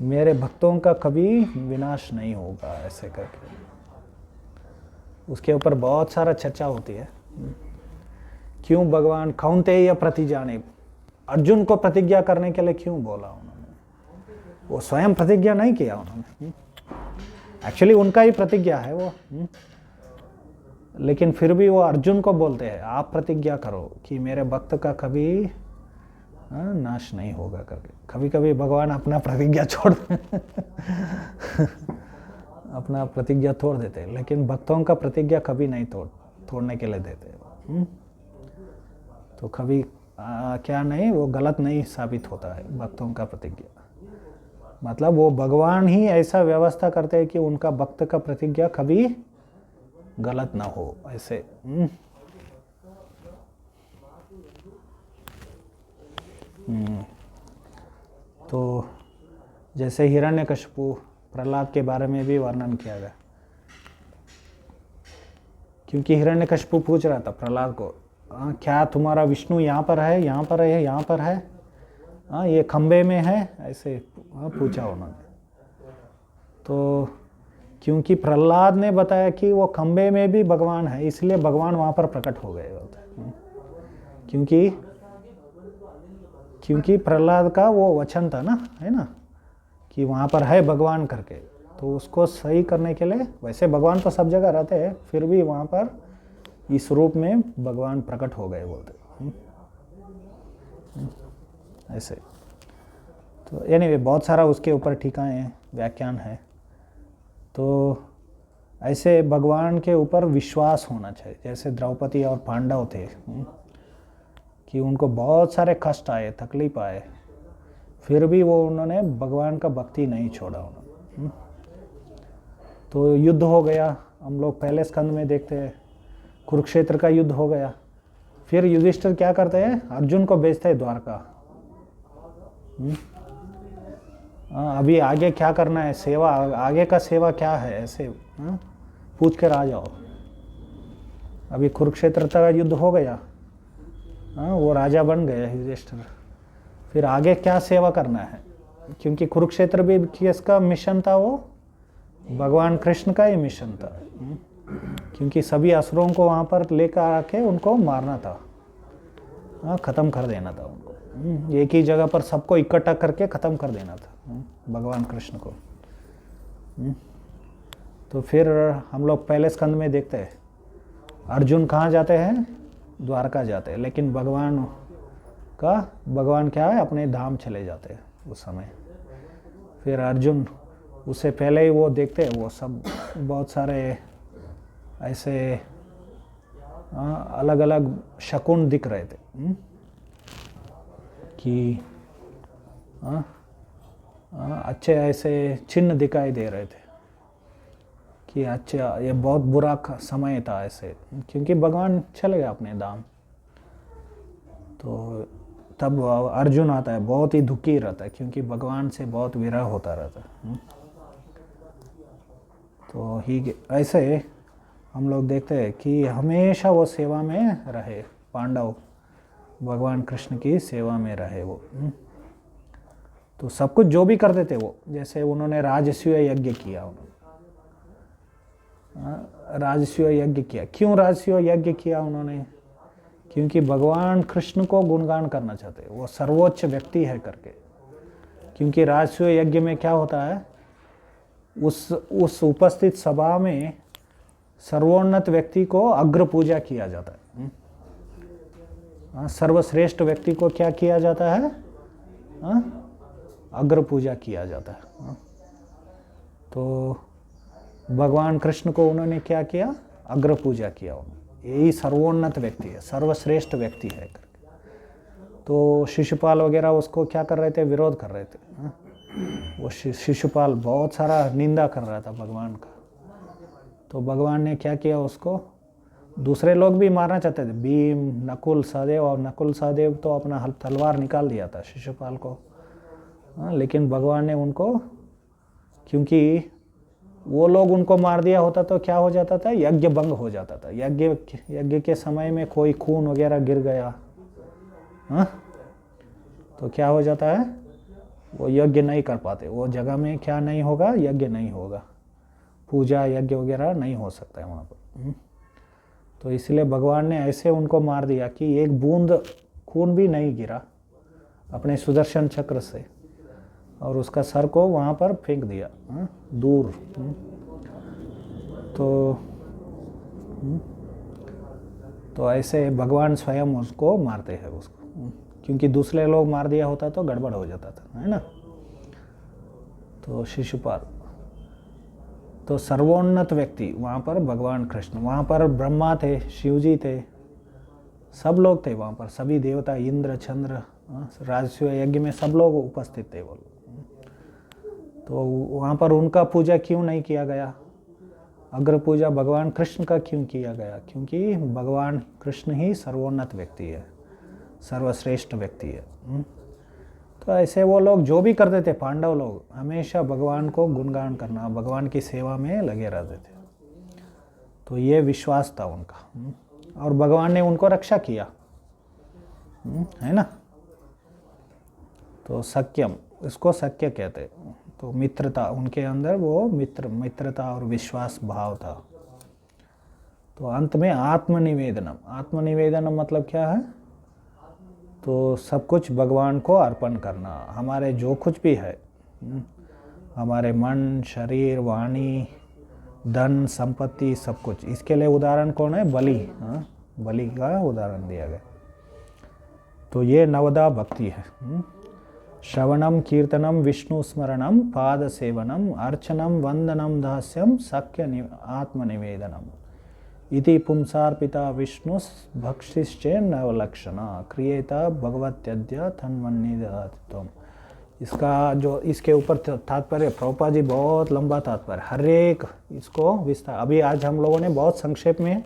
मेरे भक्तों का कभी विनाश नहीं होगा, ऐसे करके। उसके ऊपर बहुत सारा चर्चा होती है। क्यों भगवान खौंते या प्रतिजाने, अर्जुन को प्रतिज्ञा करने के लिए क्यों बोला उन्होंने? वो स्वयं प्रतिज्ञा नहीं किया उन्होंने, एक्चुअली उनका ही प्रतिज्ञा है वो, लेकिन फिर भी वो अर्जुन को बोलते हैं आप प्रतिज्ञा करो कि मेरे भक्त का कभी नाश नहीं होगा करके। कभी कभी भगवान अपना प्रतिज्ञा छोड़ अपना प्रतिज्ञा तोड़ देते, लेकिन भक्तों का प्रतिज्ञा कभी नहीं तोड़ने के लिए देते। तो कभी क्या नहीं, वो गलत नहीं साबित होता है भक्तों का प्रतिज्ञा। मतलब वो भगवान ही ऐसा व्यवस्था करते हैं कि उनका भक्त का प्रतिज्ञा कभी गलत ना हो, ऐसे। तो जैसे हिरण्यकशिपु, प्रहलाद के बारे में भी वर्णन किया गया, क्योंकि हिरण्यकशिपु पूछ रहा था प्रहलाद को, क्या तुम्हारा विष्णु यहाँ पर है, यहाँ पर है, यहाँ पर है, ये खंबे में है, ऐसे पूछा उन्होंने। तो क्योंकि प्रहलाद ने बताया कि वो खंबे में भी भगवान है, इसलिए भगवान वहाँ पर प्रकट हो गए। क्योंकि प्रहलाद का वो वचन था ना, है ना, कि वहाँ पर है भगवान करके, तो उसको सही करने के लिए, वैसे भगवान तो सब जगह रहते हैं, फिर भी वहाँ पर इस रूप में भगवान प्रकट हो गए बोलते ऐसे। तो एनीवे बहुत सारा उसके ऊपर टीकाएं हैं, व्याख्यान है। तो ऐसे भगवान के ऊपर विश्वास होना चाहिए। जैसे द्रौपदी और पांडव थे कि उनको बहुत सारे कष्ट आए, तकलीफ आए, फिर भी वो उन्होंने भगवान का भक्ति नहीं छोड़ा उन्होंने। तो युद्ध हो गया, हम लोग पहले स्कंद में देखते हैं, कुरुक्षेत्र का युद्ध हो गया। फिर युधिष्ठिर क्या करते हैं, अर्जुन को भेजते हैं द्वारका। अभी आगे क्या करना है, सेवा, आगे का सेवा क्या है, ऐसे पूछ कर आ जाओ। अभी कुरुक्षेत्र का युद्ध हो गया, वो राजा बन गए युधिष्ठिर, फिर आगे क्या सेवा करना है, क्योंकि कुरुक्षेत्र भी किसका मिशन था, वो भगवान कृष्ण का ही मिशन था। क्योंकि सभी असुरों को वहाँ पर लेकर आके उनको मारना था, ख़त्म कर देना था उनको, एक ही जगह पर सबको इकट्ठा करके ख़त्म कर देना था भगवान कृष्ण को। तो फिर हम लोग पहले स्कंद में देखते हैं अर्जुन कहाँ जाते हैं, द्वारका जाते हैं, लेकिन भगवान क्या है, अपने धाम चले जाते हैं उस समय। फिर अर्जुन उससे पहले ही वो देखते हैं, वो सब बहुत सारे ऐसे अलग अलग शकुन दिख रहे थे कि अच्छे ऐसे चिन्ह दिखाई दे रहे थे कि अच्छा ये बहुत बुरा समय था ऐसे, क्योंकि भगवान चले गए अपने धाम। तो तब अर्जुन आता है, बहुत ही दुखी रहता है, क्योंकि भगवान से बहुत विरह होता रहता है। तो ही ऐसे हम लोग देखते हैं कि हमेशा वो सेवा में रहे, पांडव भगवान कृष्ण की सेवा में रहे वो। तो सब कुछ जो भी करते थे वो, जैसे उन्होंने राजसूय यज्ञ किया, राजसूय यज्ञ किया। क्यों राजसूय यज्ञ किया उन्होंने? क्योंकि भगवान कृष्ण को गुणगान करना चाहते, वो सर्वोच्च व्यक्ति है करके। क्योंकि राजसूय यज्ञ में क्या होता है, उस उपस्थित सभा में सर्वोन्नत व्यक्ति को अग्र पूजा किया जाता है। सर्वश्रेष्ठ व्यक्ति को क्या किया जाता है, अग्र पूजा किया जाता है। तो भगवान कृष्ण को उन्होंने क्या किया, अग्र पूजा किया। यही सर्वोन्नत व्यक्ति है, सर्वश्रेष्ठ व्यक्ति है करके। तो शिशुपाल वगैरह उसको क्या कर रहे थे, विरोध कर रहे थे। हाँ? वो शिशुपाल बहुत सारा निंदा कर रहा था भगवान का। तो भगवान ने क्या किया, उसको दूसरे लोग भी मारना चाहते थे, भीम, नकुल सहदेव, और नकुल सहदेव तो अपना तलवार निकाल दिया था शिशुपाल को। हाँ, लेकिन भगवान ने उनको, क्योंकि वो लोग उनको मार दिया होता तो क्या हो जाता था, यज्ञ भंग हो जाता था। यज्ञ के समय में कोई खून वगैरह गिर गया, हाँ, तो क्या हो जाता है, वो यज्ञ नहीं कर पाते, वो जगह में क्या नहीं होगा, यज्ञ नहीं होगा, पूजा यज्ञ वगैरह नहीं हो सकता है वहाँ पर। तो इसलिए भगवान ने ऐसे उनको मार दिया कि एक बूंद खून भी नहीं गिरा अपने सुदर्शन चक्र से, और उसका सर को वहाँ पर फेंक दिया, दूर। तो ऐसे भगवान स्वयं उसको मारते हैं उसको, क्योंकि दूसरे लोग मार दिया होता तो गड़बड़ हो जाता था, है ना। तो शिशुपाल तो सर्वोन्नत व्यक्ति वहाँ पर भगवान कृष्ण, वहाँ पर ब्रह्मा थे, शिवजी थे, सब लोग थे वहाँ पर, सभी देवता, इंद्र, चंद्र, राजस्व यज्ञ में सब लोग उपस्थित थे वो लोग। तो वहाँ पर उनका पूजा क्यों नहीं किया गया, अग्र पूजा भगवान कृष्ण का क्यों किया गया, क्योंकि भगवान कृष्ण ही सर्वोन्नत व्यक्ति है, सर्वश्रेष्ठ व्यक्ति है। तो ऐसे वो लोग जो भी करते थे, पांडव लोग हमेशा भगवान को गुणगान करना, भगवान की सेवा में लगे रहते थे। तो ये विश्वास था उनका, और भगवान ने उनको रक्षा किया, है ना। तो सत्यम, इसको सत्य कहते। तो मित्रता, उनके अंदर वो मित्रता और विश्वास भाव था। तो अंत में आत्मनिवेदनम, आत्मनिवेदनम मतलब क्या है, तो सब कुछ भगवान को अर्पण करना, हमारे जो कुछ भी है, हमारे मन, शरीर, वाणी, धन, संपत्ति, सब कुछ। इसके लिए उदाहरण कौन है, बलि, बलि का उदाहरण दिया गया। तो ये नवदा भक्ति है। श्रवणम, कीर्तनम, विष्णु स्मरणम, पाद सेवनम, अर्चनम, वंदनम, दास्यम, सख्य आत्मनिवेदनम इति पुंसार्पिता विष्णु भक्षिश्चे नवलक्षणा क्रियेता भगवत्यद्य तन्मन्निधातुम। इसका जो इसके ऊपर तात्पर्य, प्रभुपाद जी बहुत लंबा तात्पर्य, हर एक इसको विस्तार, अभी आज हम लोगों ने बहुत संक्षेप में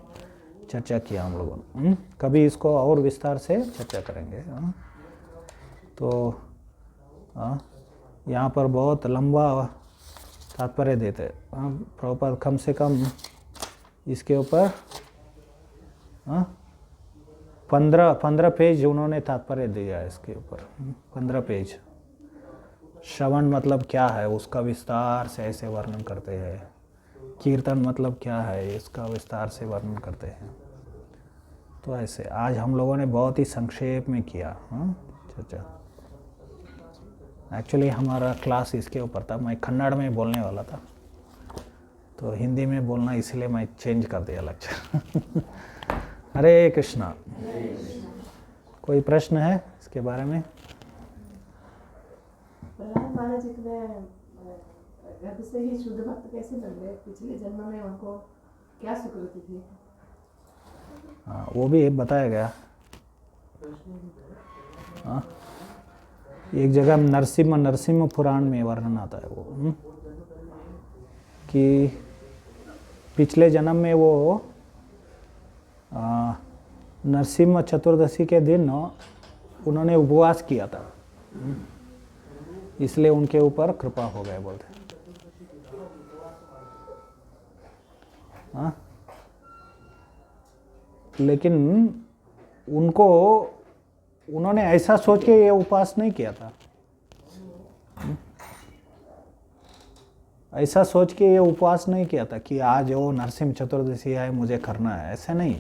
चर्चा किया हम लोगों ने, कभी इसको और विस्तार से चर्चा करेंगे। तो यहाँ पर बहुत लंबा तात्पर्य देते प्रभुपाद, कम से कम इसके ऊपर 15 पेज उन्होंने तात्पर्य दिया है इसके ऊपर, 15 पेज। श्रवण मतलब क्या है, उसका विस्तार से ऐसे वर्णन करते हैं। कीर्तन मतलब क्या है, इसका विस्तार से वर्णन करते हैं। तो ऐसे आज हम लोगों ने बहुत ही संक्षेप में किया चर्चा। एक्चुअली हमारा क्लास इसके ऊपर था, मैं कन्नड़ में बोलने वाला था, तो हिंदी में बोलना, इसलिए मैं चेंज कर दिया लेक्चर। हरे कृष्णा। कोई प्रश्न है इसके बारे में? प्रहलाद महाराज इतने गर्भ से ही शुद्ध भक्त कैसे बन गए? पिछले जन्म में उनको क्या सुकृति थी? हाँ, वो भी बताया गया। हाँ, एक जगह नरसिम्हा पुराण में वर्णन आता है वो, कि पिछले जन्म में वो नरसिम्हा चतुर्दशी के दिन उन्होंने उपवास किया था, इसलिए उनके ऊपर कृपा हो गए बोलते। हाँ, लेकिन उन्होंने ऐसा सोच के ये उपवास नहीं किया था, ऐसा सोच के ये उपवास नहीं किया था कि आज वो नरसिंह चतुर्दशी है मुझे करना है, ऐसा नहीं।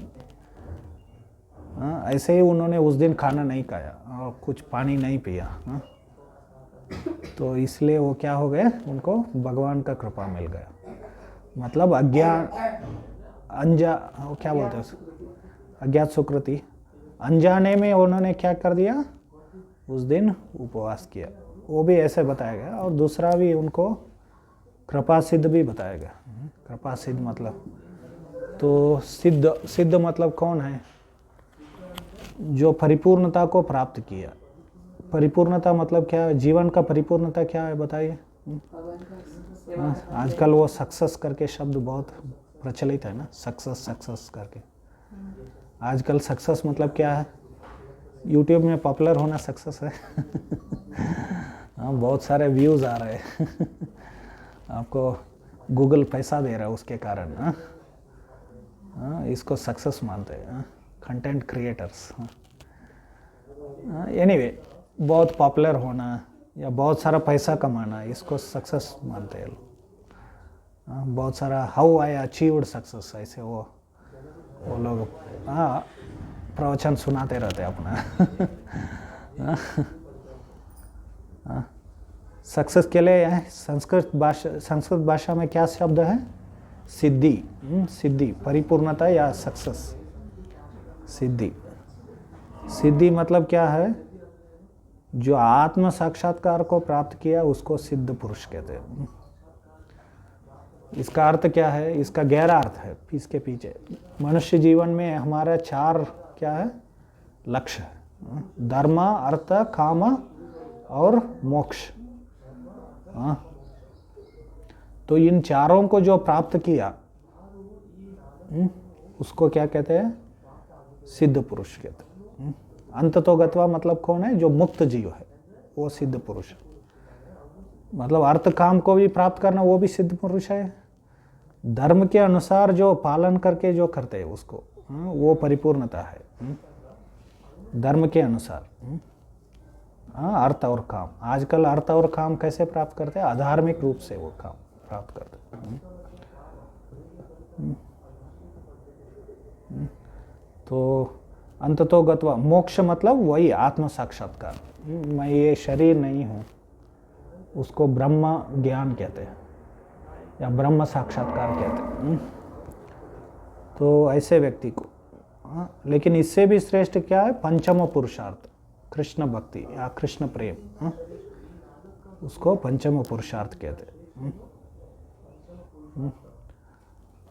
ऐसे ही उन्होंने उस दिन खाना नहीं खाया और कुछ पानी नहीं पिया। तो इसलिए वो क्या हो गए, उनको भगवान का कृपा मिल गया। मतलब वो क्या बोलते हैं, अज्ञात सुकृति, अनजाने में उन्होंने क्या कर दिया, उस दिन उपवास किया, वो भी ऐसे बताया गया। और दूसरा भी उनको कृपा सिद्ध भी बताया गया। कृपा सिद्ध मतलब, तो सिद्ध मतलब कौन है, जो परिपूर्णता को प्राप्त किया। परिपूर्णता मतलब क्या है? जीवन का परिपूर्णता क्या है बताइए? भगवान का सेवा करना। आजकल वो सक्सेस करके शब्द बहुत प्रचलित है ना, सक्सेस सक्सेस करके। आजकल सक्सेस मतलब क्या है? यूट्यूब में पॉपुलर होना सक्सेस है। हाँ, बहुत सारे व्यूज़ आ रहे हैं। आपको गूगल पैसा दे रहा है उसके कारण। हाँ, इसको सक्सेस मानते हैं कंटेंट क्रिएटर्स। एनीवे, बहुत पॉपुलर होना या बहुत सारा पैसा कमाना, इसको सक्सेस मानते हैं लोग। बहुत सारा हाउ आई अचीव्ड सक्सेस, ऐसे वो लोग प्रवचन सुनाते रहते अपना। सक्सेस के लिए संस्कृत भाषा में क्या शब्द है? सिद्धि। सिद्धि, परिपूर्णता या सक्सेस। सिद्धि, सिद्धि मतलब क्या है? जो आत्म साक्षात्कार को प्राप्त किया उसको सिद्ध पुरुष कहते हैं। इसका अर्थ क्या है? इसका गहरा अर्थ है इसके पीछे। मनुष्य जीवन में हमारा 4 क्या है? लक्ष्य है। धर्म, अर्थ, काम और मोक्ष। तो इन चारों को जो प्राप्त किया उसको क्या कहते हैं? सिद्ध पुरुष कहते हैं। अंततोगत्वा मतलब कौन है? जो मुक्त जीव है वो सिद्ध पुरुष है। मतलब अर्थ काम को भी प्राप्त करना वो भी सिद्ध पुरुष है। धर्म के अनुसार जो पालन करके जो करते हैं उसको वो परिपूर्णता है। धर्म के अनुसार अर्थ और काम। आजकल अर्थ और काम कैसे प्राप्त करते हैं? अधार्मिक रूप से वो काम प्राप्त करते हैं। तो अंततोगत्वा मोक्ष मतलब वही आत्म साक्षात्कार। मैं ये शरीर नहीं हूँ, उसको ब्रह्म ज्ञान कहते हैं या ब्रह्म साक्षात्कार कहते हैं। तो ऐसे व्यक्ति को लेकिन इससे भी श्रेष्ठ क्या है? पंचम पुरुषार्थ, कृष्ण भक्ति या कृष्ण प्रेम। उसको पंचम पुरुषार्थ कहते हैं।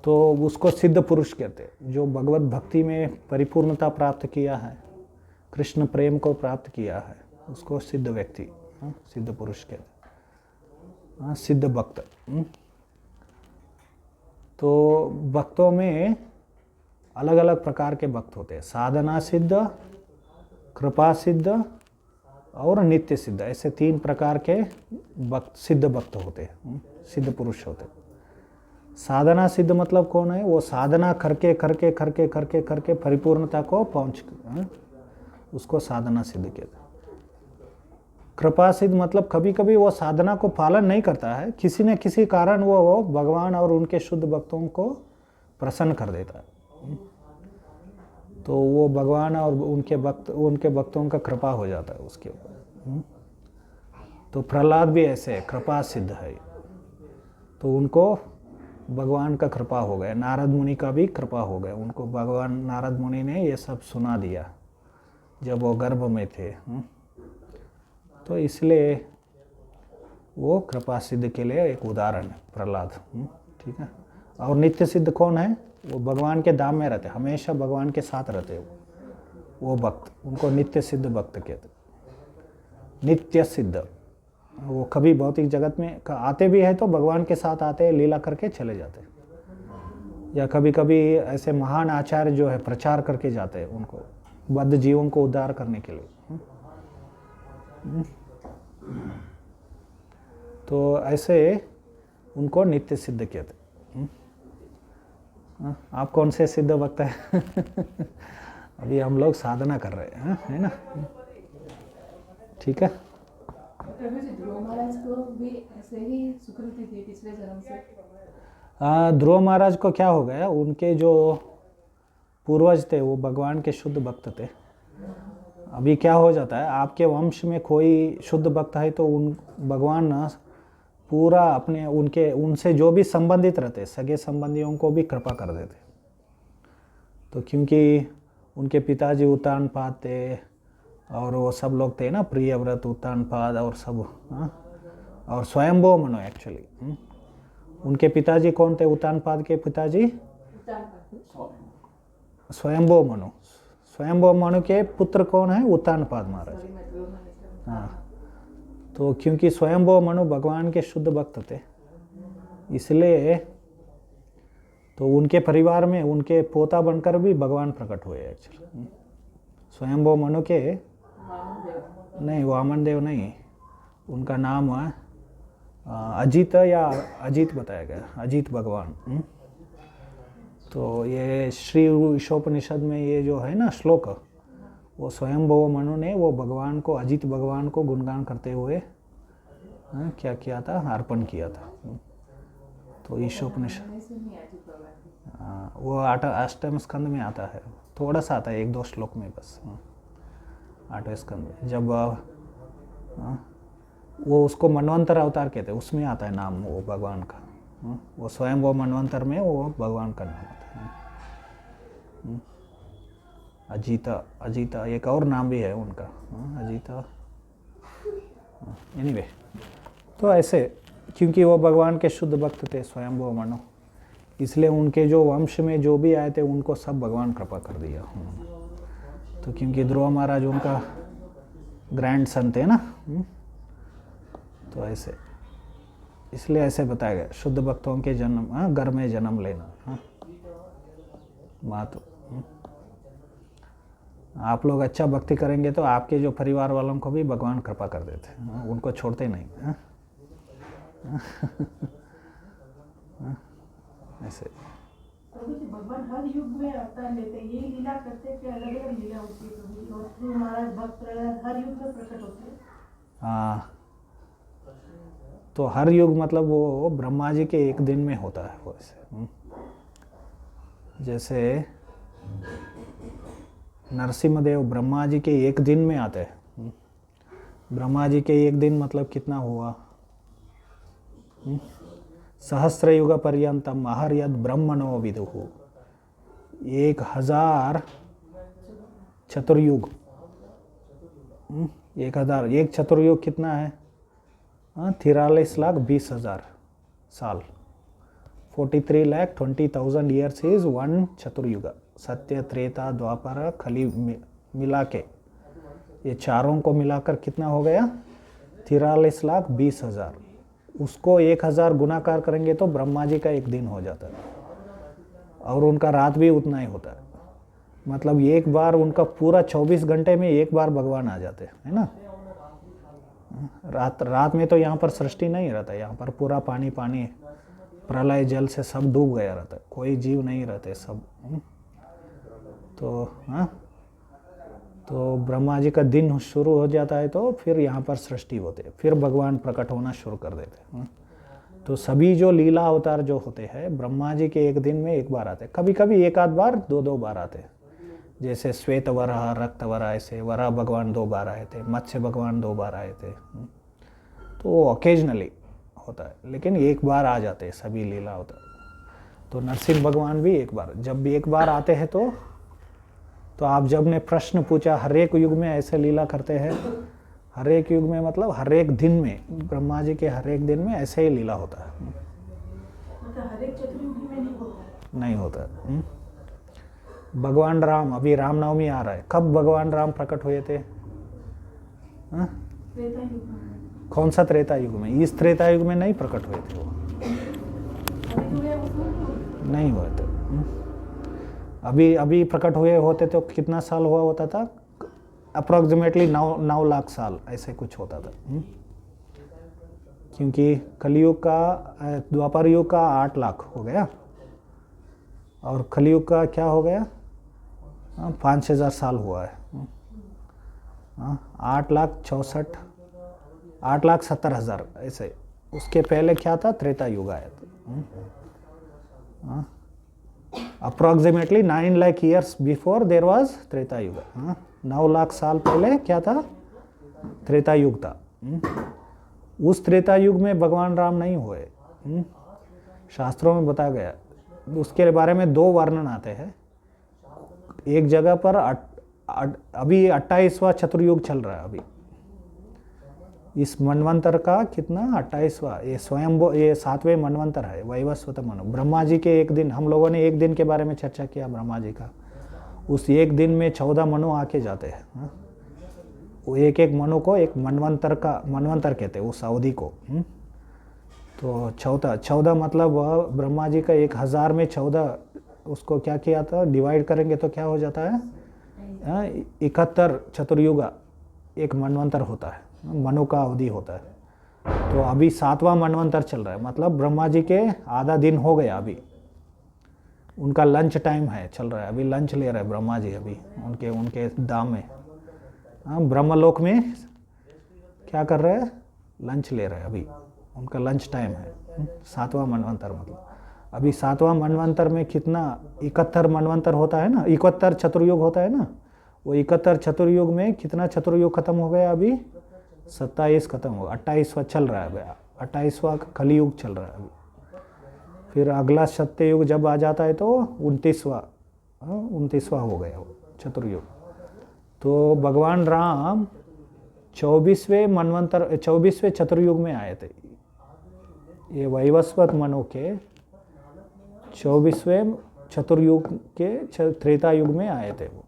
तो उसको सिद्ध पुरुष कहते हैं। जो भगवत भक्ति में परिपूर्णता प्राप्त किया है, कृष्ण प्रेम को प्राप्त किया है, उसको सिद्ध व्यक्ति, सिद्ध पुरुष कहते हैं। सिद्ध भक्त। तो भक्तों में अलग अलग प्रकार के भक्त होते हैं। साधना सिद्ध, कृपा सिद्ध और नित्य सिद्ध, ऐसे 3 प्रकार के भक्त, सिद्ध भक्त होते हैं, सिद्ध पुरुष होते हैं। साधना सिद्ध मतलब कौन है? वो साधना करके करके करके करके करके परिपूर्णता को पहुंच, उसको साधना सिद्ध कहते हैं। कृपा सिद्ध मतलब कभी कभी वो साधना को पालन नहीं करता है, किसी न किसी कारण वो भगवान और उनके शुद्ध भक्तों को प्रसन्न कर देता है, तो वो भगवान और उनके भक्तों का कृपा हो जाता है उसके ऊपर। तो प्रहलाद भी ऐसे कृपा सिद्ध है, तो उनको भगवान का कृपा हो गया। नारद मुनि का भी कृपा हो गया, उनको भगवान नारद मुनि ने ये सब सुना दिया जब वो गर्भ में थे। तो इसलिए वो कृपा सिद्ध के लिए एक उदाहरण है प्रहलाद। ठीक है। और नित्य सिद्ध कौन है? वो भगवान के धाम में रहते, हमेशा भगवान के साथ रहते वो भक्त, उनको नित्य सिद्ध भक्त कहते। नित्य सिद्ध वो कभी भौतिक जगत में आते भी है तो भगवान के साथ आते हैं, लीला करके चले जाते हैं, या कभी कभी ऐसे महान आचार्य जो है प्रचार करके जाते हैं उनको बद्ध जीवों को उद्धार करने के लिए। तो ऐसे उनको नित्य सिद्ध कहते। आप कौन से सिद्ध भक्त हैं? अभी हम लोग साधना कर रहे हैं, है ना? ठीक है। प्रभु जी, ध्रुव महाराज को भी ऐसे ही सुकृति थी पिछले जन्म से। ध्रुव महाराज को क्या हो गया? उनके जो पूर्वज थे वो भगवान के शुद्ध भक्त थे। अभी क्या हो जाता है, आपके वंश में कोई शुद्ध भक्त है तो उन भगवान ना पूरा अपने उनसे जो भी संबंधित रहते सगे संबंधियों को भी कृपा कर देते। तो क्योंकि उनके पिताजी उत्तानपाद थे और वो सब लोग थे ना, प्रियव्रत, उत्तानपाद और सब, और स्वयंभू मनु एक्चुअली। उनके पिताजी कौन थे? उत्तानपाद के पिताजी स्वयंभू स्वयंभू मनु के पुत्र कौन है? उत्तानपाद महाराज। हाँ, तो क्योंकि स्वयंभू मनु भगवान के शुद्ध भक्त थे, इसलिए तो उनके परिवार में उनके पोता बनकर भी भगवान प्रकट हुए एक्चुअली। स्वयंभू मनु के नहीं, वामन देव नहीं, उनका नाम है अजित या अजित बताया गया, अजित भगवान। तो ये श्री ईशोपनिषद में ये जो है ना श्लोक, वो स्वयंभू मनु ने वो भगवान को, अजित भगवान को गुणगान करते हुए क्या किया था? अर्पण किया था। तो ईशोपनिषद वो अष्टम स्कंद में आता है, थोड़ा सा आता है, 1-2 श्लोक में बस। 8वें स्कंद में जब वो उसको मनवंतर अवतार कहते हैं, उसमें आता है नाम वो भगवान का। वो स्वयं वो मनवंतर में वो भगवान का नाम आता है। अजीता, अजीता एक और नाम भी है उनका, अजीता। एनीवे, तो ऐसे क्योंकि वो भगवान के शुद्ध भक्त थे स्वयंभू मनु, इसलिए उनके जो वंश में जो भी आए थे उनको सब भगवान कृपा कर दिया। तो क्योंकि ध्रुव महाराज उनका ग्रैंड सन थे ना, तो ऐसे इसलिए ऐसे बताया गया शुद्ध भक्तों के जन्म, घर में जन्म लेना। मातु आप लोग अच्छा भक्ति करेंगे तो आपके जो परिवार वालों को भी भगवान कृपा कर देते, उनको छोड़ते नहीं। ऐसे प्रभु जी भगवान हर युग में अवतार लेते हैं, ये लीला करते कि अलग अलग लीला होती है प्रभु जी, और फिर हमारा भक्त हर युग में प्रकट होते हैं। हाँ, तो हर युग मतलब वो ब्रह्मा जी के एक दिन में होता है वो ऐसे। जैसे नरसिम्हदेव ब्रह्मा जी के एक दिन में आते हैं। ब्रह्मा जी के एक दिन मतलब कितना हुआ? सहस्र युग पर्यंतम महर्यद ब्रह्मणो विदुः, 1000 चतुर्युग। 1000 एक चतुर्युग कितना है? 43,20,000 साल। 43,20,000 ईयर्स इज 1 चतुर्युग। सत्य, त्रेता, द्वापर, कली मिला के ये चारों को मिलाकर कितना हो गया? 43,20,000। उसको 1000 गुणाकार करेंगे तो ब्रह्मा जी का एक दिन हो जाता है, और उनका रात भी उतना ही होता है। मतलब एक बार उनका पूरा 24 घंटे में एक बार भगवान आ जाते हैं, है ना। रात में तो यहाँ पर सृष्टि नहीं रहता, यहाँ पर पूरा पानी पानी, प्रलय जल से सब डूब गया रहता है, कोई जीव नहीं रहते सब। तो तो ब्रह्मा जी का दिन शुरू हो जाता है तो फिर यहाँ पर सृष्टि होते हैं, फिर भगवान प्रकट होना शुरू कर देते हैं। तो सभी जो लीला अवतार जो होते हैं ब्रह्मा जी के एक दिन में एक बार आते हैं, कभी कभी एक आध बार 2-2 बार आते हैं। जैसे श्वेत वराह, रक्त वराह, ऐसे वराह भगवान 2 बार आए थे, मत्स्य भगवान 2 बार आए थे। तो वो ओकेजनली होता है, लेकिन एक बार आ जाते हैं सभी लीला अवतार। तो नरसिंह भगवान भी एक बार, जब भी एक बार आते हैं तो आप जब ने प्रश्न पूछा हर एक युग में ऐसे लीला करते हैं, हर एक युग में मतलब हर एक दिन में, ब्रह्मा जी के हर एक दिन में ऐसे ही लीला होता है। मतलब हर एक चतुर्युगी में नहीं होता? नहीं होता। भगवान राम, अभी रामनवमी आ रहा है, कब भगवान राम प्रकट हुए थे? त्रेता युग में। कौन सा त्रेता युग में? इस त्रेता युग में नहीं प्रकट हुए थे वो, नहीं हुए थे। अभी प्रकट हुए होते तो कितना साल हुआ होता था? अप्रोक्सीमेटली 9 लाख साल ऐसे कुछ होता था। क्योंकि कलयुग का, द्वापर युग का 8 लाख हो गया, और कलयुग का क्या हो गया? 5,000 साल हुआ है। 8,64,000, 8,70,000 ऐसे। उसके पहले क्या था? त्रेता युग आया था। Approximately 9 lakh years before there was Treta युग। 9 लाख साल पहले क्या था? त्रेता युग था। उस त्रेता युग में भगवान राम नहीं हुए, शास्त्रों में बताया गया। उसके बारे में 2 वर्णन आते हैं। एक जगह पर अभी 28वां चतुर्युग चल रहा है। अभी इस मनवंतर का कितना? 28वां, ये स्वयं ये 7वें मनवंतर है, वैवस्वत मनु। ब्रह्मा जी के एक दिन, हम लोगों ने एक दिन के बारे में चर्चा किया ब्रह्मा जी का, उस एक दिन में 14 मनु आके जाते हैं। हाँ? वो एक एक मनु को एक मनवंतर कहते हैं उस अवधि को। तो 14 मतलब वह ब्रह्मा जी का 1000 में 14 उसको क्या किया था, डिवाइड करेंगे तो क्या हो जाता है, 71 चतुर्युग एक मनवंतर होता है, मनु का अवधि होता है। तो अभी 7वां मनवंतर चल रहा है, मतलब ब्रह्मा जी के आधा दिन हो गया, अभी उनका लंच टाइम है, चल रहा है, अभी लंच ले रहे हैं ब्रह्मा जी अभी उनके धाम में। ब्रह्मलोक में क्या कर रहे हैं, लंच ले रहे हैं, अभी उनका लंच टाइम है। 7वां मनवंतर मतलब अभी 7वां मनवंतर में कितना 71 मनवंतर होता है ना, 71 चतुर्युग होता है ना, वो 71 चतुर्युग में कितना चतुर्युग खत्म हो गया, अभी 27 खत्म हो गया, 28वां चल रहा है, 28वां कलियुग चल रहा है अभी। फिर अगला सत्ययुग जब आ जाता है तो 29वां हो गया वो चतुर्युग। तो भगवान राम 24वें चतुर्युग में आए थे। ये वैवस्वत मनु के 24वें चतुर्युग के त्रेता युग में आए थे वो।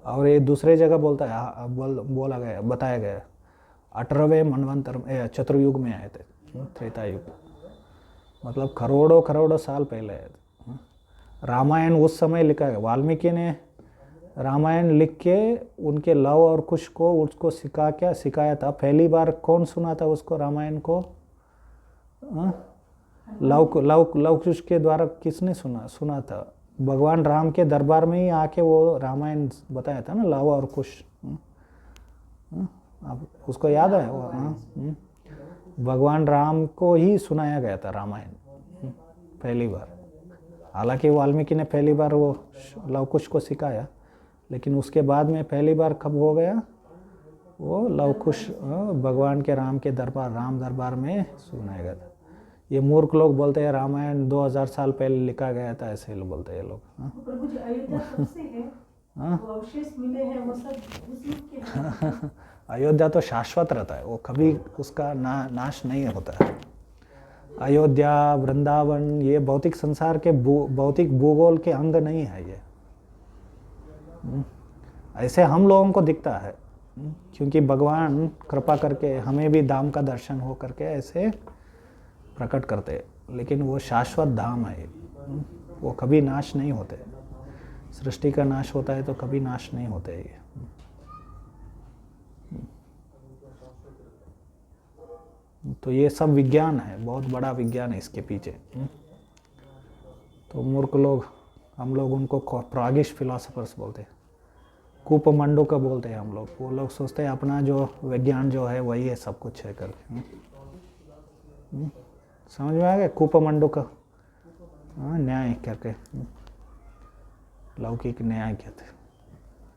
और ये दूसरे जगह बोला गया, बताया गया 18वें मनवंतर चतुर्युग में आए थे, त्रेता युग, मतलब करोड़ों साल पहले आए थे। रामायण उस समय लिखा है, वाल्मीकि ने रामायण लिख के उनके लव और कुश को उसको सिखाया था। पहली बार कौन सुना था उसको, रामायण को? लव कुश के द्वारा किसने सुना था? भगवान राम के दरबार में ही आके वो रामायण बताया था ना, लव और कुश। आप उसको याद है वो? भगवान राम को ही सुनाया गया था रामायण पहली बार। हालांकि वाल्मीकि ने पहली बार वो लव कुश को सिखाया, लेकिन उसके बाद में पहली बार कब हो गया वो लव कुश, भगवान के राम दरबार में सुनाया गया था। ये मूर्ख लोग बोलते हैं रामायण 2000 साल पहले लिखा गया था, ऐसे लोग बोलते हैं ये लोग। प्रभु जी अयोध्या कब से है? वो अवशेष मिले हैं वो सब उस युग के हैं। अयोध्या तो शाश्वत रहता है, वो कभी उसका नाश नहीं होता है। अयोध्या, वृंदावन, ये भौतिक संसार के भौतिक भूगोल के अंग नहीं है ये। ऐसे हम लोगों को दिखता है, क्योंकि भगवान कृपा करके हमें भी धाम का दर्शन हो करके ऐसे प्रकट करते हैं, लेकिन वो शाश्वत धाम है, वो कभी नाश नहीं होते। सृष्टि का नाश होता है तो कभी नाश नहीं होते ये। तो ये सब विज्ञान है, बहुत बड़ा विज्ञान है इसके पीछे। तो मूर्ख लोग, हम लोग उनको प्रागिश फिलोसफर्स बोलते हैं, कूपमंडूक बोलते हैं हम लोग। वो लोग सोचते हैं अपना जो विज्ञान जो है वही है, सब कुछ है करके। समझ में आ गया? कूपमंडूक न्याय करके, लौकिक न्याय कहते हैं।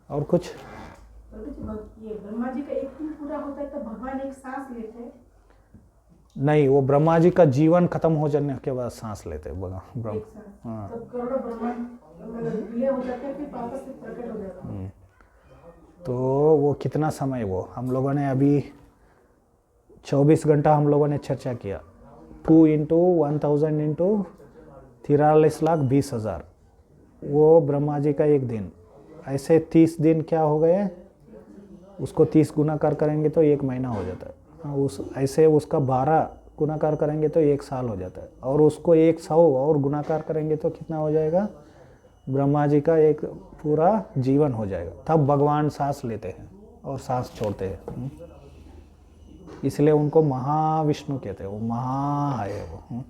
और कुछ ये ब्रह्मा जी का एक दिन पूरा होता है तो भगवान एक सांस लेते हैं? नहीं, वो ब्रह्मा जी का जीवन खत्म हो जाने के बाद सांस लेते हैं। हाँ, तो करोड़ों ब्रह्मांड विलय हो जाते हैं, फिर वापस से प्रकट हो जाते हैं। तो वो कितना समय, वो हम लोगों ने अभी 24 घंटा हम लोगों ने चर्चा किया। 2 × 1000 × 43,20,000 वो ब्रह्मा जी का एक दिन। ऐसे 30 दिन क्या हो गए, उसको 30 गुणाकार करेंगे तो 1 महीना हो जाता है। ऐसे उसका 12 गुणाकार करेंगे तो 1 साल हो जाता है, और उसको 100 और गुणाकार करेंगे तो कितना हो जाएगा, ब्रह्मा जी का एक पूरा जीवन हो जाएगा। तब भगवान सांस लेते हैं और सांस छोड़ते हैं, इसलिए उनको महाविष्णु कहते हैं। वो महा है वो।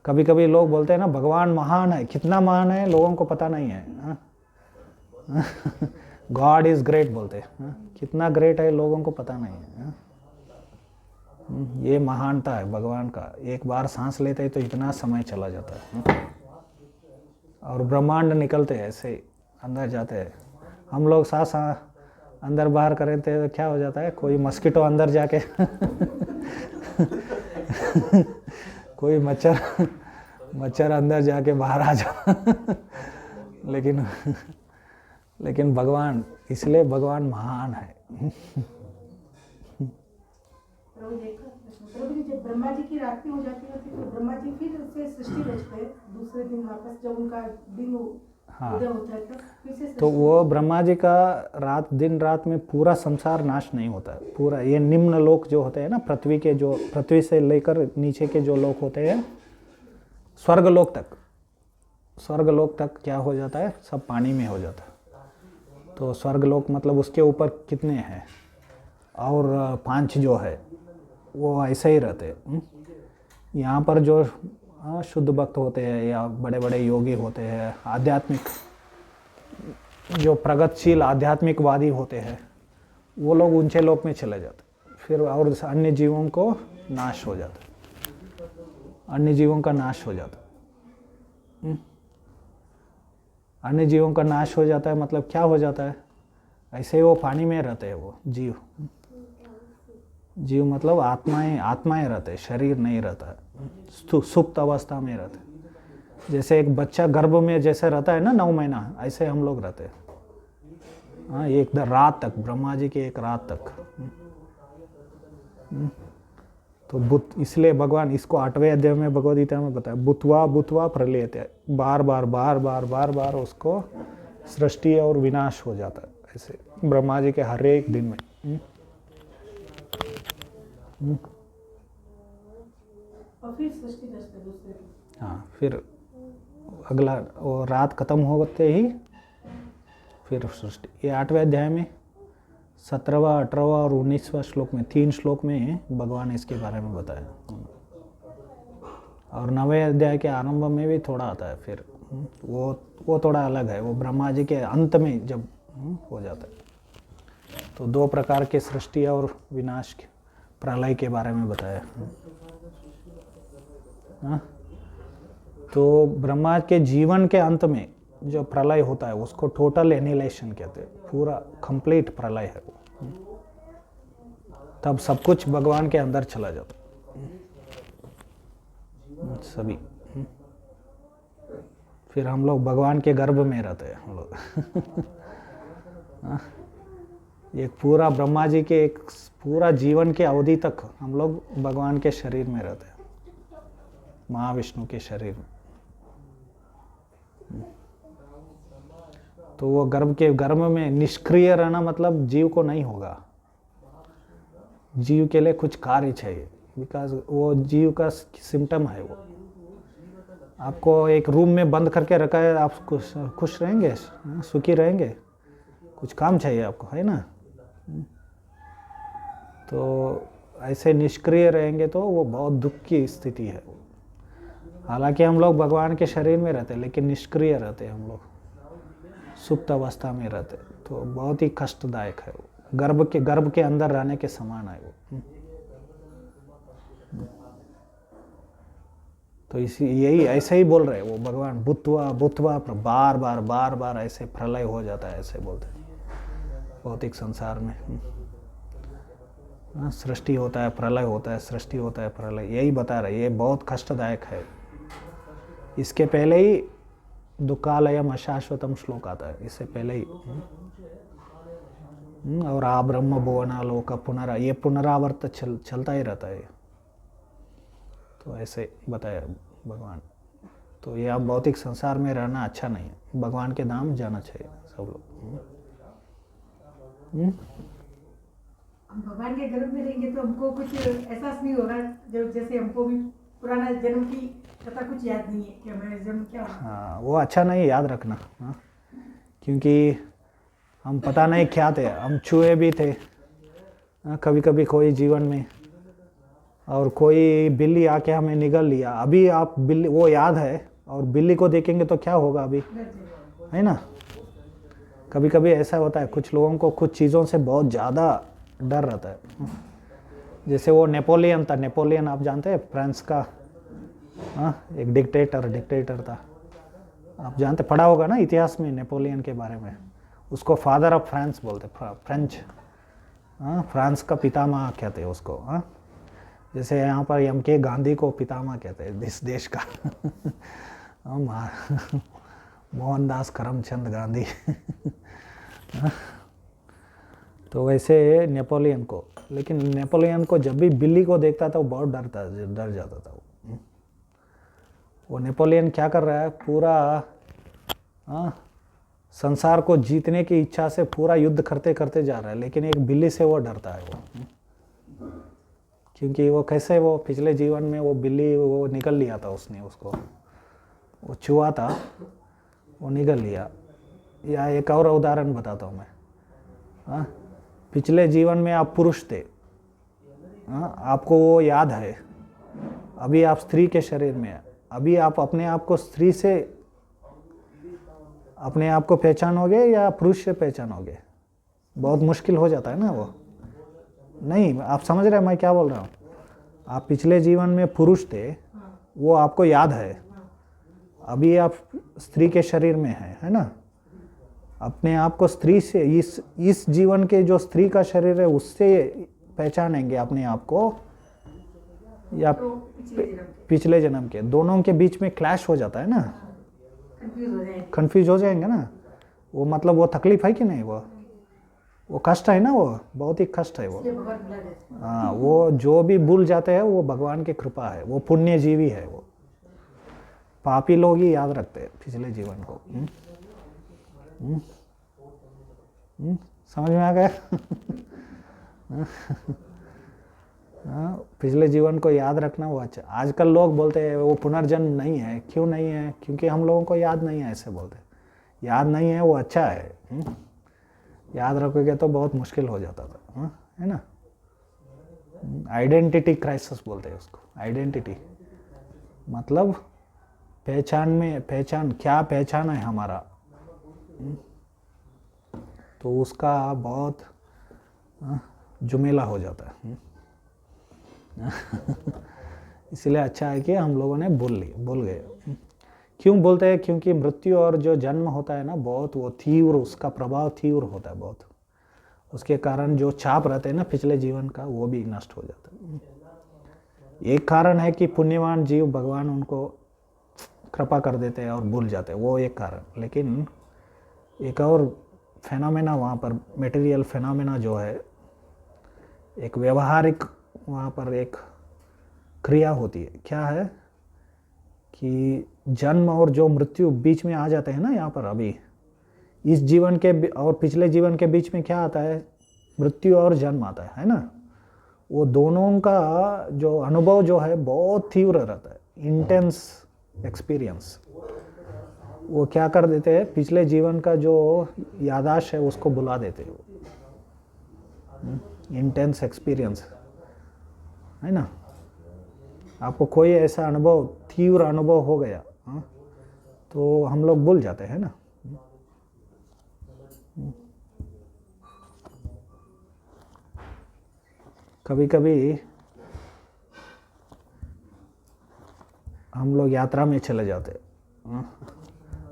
कभी कभी लोग बोलते हैं ना भगवान महान है, कितना महान है लोगों को पता नहीं है। गॉड इज ग्रेट बोलते हैं, कितना ग्रेट है लोगों को पता नहीं है। ये महानता है भगवान का। एक बार सांस लेते हैं तो इतना समय चला जाता है, और ब्रह्मांड निकलते हैं ऐसे अंदर जाते हैं। हम लोग सांस अंदर बाहर करें तो क्या हो जाता है, कोई मस्कीटो अंदर जाके कोई मच्छर अंदर जाके बाहर आ जा लेकिन भगवान, इसलिए भगवान महान है। प्रभु जी का प्रश्न, प्रभु जी जब ब्रह्मा जी की रात्रि हो जाती है तो ब्रह्मा जी फिर से सृष्टि रचते हैं दूसरे दिन वापस, जब उनका दिन हाँ। उदय होता है तो फिर से तो वो ब्रह्मा जी का रात दिन रात में पूरा संसार नाश नहीं होता है पूरा। ये निम्न लोक जो होते हैं ना, पृथ्वी के जो, पृथ्वी से लेकर नीचे के जो लोक होते हैं, स्वर्गलोक तक, स्वर्गलोक तक क्या हो जाता है, सब पानी में हो जाता है। तो स्वर्गलोक मतलब उसके ऊपर कितने हैं, और 5 जो है वो ऐसे ही रहते हैं। यहाँ पर जो शुद्ध भक्त होते हैं या बड़े बड़े योगी होते हैं, आध्यात्मिक जो प्रगतिशील आध्यात्मिकवादी होते हैं, वो लोग ऊंचे लोक में चले जाते फिर, और अन्य जीवों को नाश हो जाता, अन्य जीवों का नाश हो जाता। अन्य जीवों का नाश हो जाता है मतलब क्या हो जाता है, ऐसे ही वो पानी में रहते हैं वो जीव। जीव मतलब आत्माएं रहते हैं, शरीर नहीं रहता है, सुप्त अवस्था में रहते हैं। जैसे एक बच्चा गर्भ में जैसे रहता है ना 9 महीना, ऐसे हम लोग रहते हैं। हाँ, एक रात तक, ब्रह्मा जी की एक रात तक। तो बुत, इसलिए भगवान इसको 8वें अध्याय में भगवद गीता में बताया, बुत्वा बुत्वा प्रलयते, बार बार बार बार बार बार उसको सृष्टि और विनाश हो जाता है ऐसे ब्रह्मा जी के हर एक दिन में। और फिर सृष्टि रचते दूसरे दिन। हाँ, फिर अगला वो रात खत्म होते ही फिर सृष्टि। ये 8वें अध्याय में 17वां 18वां और 19वां श्लोक में, 3 श्लोक में भगवान इसके बारे में बताया। और 9वें अध्याय के आरंभ में भी थोड़ा आता है फिर, वो थोड़ा अलग है, वो ब्रह्मा जी के अंत में जब हो जाता है। तो 2 प्रकार के सृष्टि और विनाश के प्रलय के बारे में बताया। हाँ? तो ब्रह्मा के जीवन के अंत में जो प्रलय होता है उसको टोटल एनिहिलेशन कहते हैं, पूरा कंप्लीट प्रलय है वो। तब सब कुछ भगवान के अंदर चला जाता सभी। फिर हम लोग भगवान के गर्भ में रहते हैं हम लोग। एक पूरा ब्रह्मा जी के एक पूरा जीवन के अवधि तक हम लोग भगवान के शरीर में रहते हैं, महाविष्णु के शरीर में। तो वो गर्भ में निष्क्रिय रहना मतलब जीव को नहीं होगा, जीव के लिए कुछ कार्य चाहिए, बिकॉज वो जीव का सिम्टम है। वो आपको एक रूम में बंद करके रखा है, आप खुश रहेंगे, सुखी रहेंगे, कुछ काम चाहिए आपको, है ना। तो ऐसे निष्क्रिय रहेंगे तो वो बहुत दुख की स्थिति है। हालांकि हम लोग भगवान के शरीर में रहते हैं लेकिन निष्क्रिय रहते हैं, हम लोग सुप्त अवस्था में रहते, तो बहुत ही कष्टदायक है वो। गर्भ के अंदर रहने के समान है वो। तो यही ऐसे ही बोल रहे हैं वो भगवान, बुत्वा बुत्वा, बार बार बार बार ऐसे प्रलय हो जाता है, ऐसे बोलते हैं भौतिक संसार में। सृष्टि होता है, प्रलय होता है, सृष्टि होता है, प्रलय, यही बता रहे। ये बहुत कष्टदायक है। इसके पहले ही दुकालयम अशाश्वतम श्लोक आता है, इससे पहले ही। और आ ब्रह्म भुवना लोक ये पुनरावर्त चलता ही रहता है। तो ऐसे बताया भगवान। तो ये आप भौतिक संसार में रहना अच्छा नहीं है, भगवान के नाम जाना चाहिए सब लोग। हम भगवान के गर्भ में रहेंगे तो हमको कुछ एहसास नहीं होगा, जब जैसे हमको भी पुराना जन्म की कथा कुछ याद नहीं है कि हमारा जन्म क्या हुआ। हाँ, वो अच्छा नहीं याद रखना। हाँ, क्योंकि हम पता नहीं क्या थे, हम चूहे भी थे कभी कभी कोई जीवन में, और कोई बिल्ली आके हमें निगल लिया। अभी आप बिल्ली वो याद है, और बिल्ली को देखेंगे तो क्या होगा अभी, है ना। कभी कभी ऐसा होता है, कुछ लोगों को कुछ चीज़ों से बहुत ज़्यादा डर रहता है। जैसे वो नेपोलियन था, नेपोलियन आप जानते हैं, फ्रांस का एक डिक्टेटर था। आप जानते, पढ़ा होगा ना इतिहास में नेपोलियन के बारे में। उसको फादर ऑफ फ्रांस बोलते, फ्रेंच, फ्रांस का पितामह कहते हैं उसको। जैसे यहाँ पर एम.के. गांधी को पितामह कहते हैं इस देश का। मोहनदास करमचंद गांधी। तो वैसे नेपोलियन को लेकिन नेपोलियन को जब भी बिल्ली को देखता था वो बहुत डर जाता था वो नेपोलियन क्या कर रहा है, पूरा संसार को जीतने की इच्छा से पूरा युद्ध करते करते जा रहा है, लेकिन एक बिल्ली से वो डरता है वो, क्योंकि वो कैसे, वो पिछले जीवन में वो बिल्ली वो निकल लिया था, उसने उसको वो छुआ था, वो निकल लिया। या एक और उदाहरण बताता हूँ मैं। पिछले जीवन में आप पुरुष थे, आपको वो याद है, अभी आप स्त्री के शरीर में है, अभी आप अपने आप को स्त्री से अपने आप को पहचानोगे या पुरुष से पहचानोगे? बहुत मुश्किल हो जाता है ना वो। नहीं, आप समझ रहे हैं मैं क्या बोल रहा हूँ? आप पिछले जीवन में पुरुष थे, वो आपको याद है, अभी आप स्त्री के शरीर में है ना? अपने आप को स्त्री से, इस जीवन के जो स्त्री का शरीर है उससे पहचानेंगे अपने आप को, या तो पिछले जन्म के? दोनों के बीच में क्लैश हो जाता है ना, कंफ्यूज हो जाएंगे ना वो। मतलब वो तकलीफ है कि नहीं, वो कष्ट है ना, वो बहुत ही कष्ट है वो। हाँ, वो जो भी भूल जाते हैं वो भगवान की कृपा है, वो पुण्य जीवी है वो। पापी लोग ही याद रखते हैं पिछले जीवन को। समझ में आ गया? पिछले जीवन को याद रखना वो अच्छा। आजकल लोग बोलते हैं वो पुनर्जन्म नहीं है। क्यों नहीं है? क्योंकि हम लोगों को याद नहीं है, ऐसे बोलते। याद नहीं है वो अच्छा है। याद रखोगे तो बहुत मुश्किल हो जाता था, है ना? आइडेंटिटी क्राइसिस बोलते हैं उसको। आइडेंटिटी मतलब पहचान क्या पहचान है हमारा, तो उसका बहुत जुमेला हो जाता है। इसलिए अच्छा है कि हम लोगों ने भूल गए। क्यों बोलते हैं? क्योंकि मृत्यु और जो जन्म होता है ना, बहुत वो तीव्र, उसका प्रभाव तीव्र होता है बहुत। उसके कारण जो छाप रहते हैं ना पिछले जीवन का, वो भी नष्ट हो जाता है। एक कारण है कि पुण्यवान जीव भगवान उनको कृपा कर देते हैं और भूल जाते हैं, वो एक कारण। लेकिन एक और फेनोमेना वहाँ पर, मटेरियल फेनोमेना जो है, एक व्यवहारिक वहाँ पर एक क्रिया होती है। क्या है कि जन्म और जो मृत्यु बीच में आ जाते हैं ना यहाँ पर। अभी इस जीवन के और पिछले जीवन के बीच में क्या आता है? मृत्यु और जन्म आता है ना? वो दोनों का जो अनुभव जो है बहुत तीव्र रहता है, इंटेंस एक्सपीरियंस। वो क्या कर देते हैं, पिछले जीवन का जो याददाश्त है उसको बुला देते हैं। इंटेंस एक्सपीरियंस है ना? आपको कोई ऐसा अनुभव, तीव्र अनुभव हो गया, तो हम लोग भूल जाते हैं ना। कभी कभी हम लोग यात्रा में चले जाते।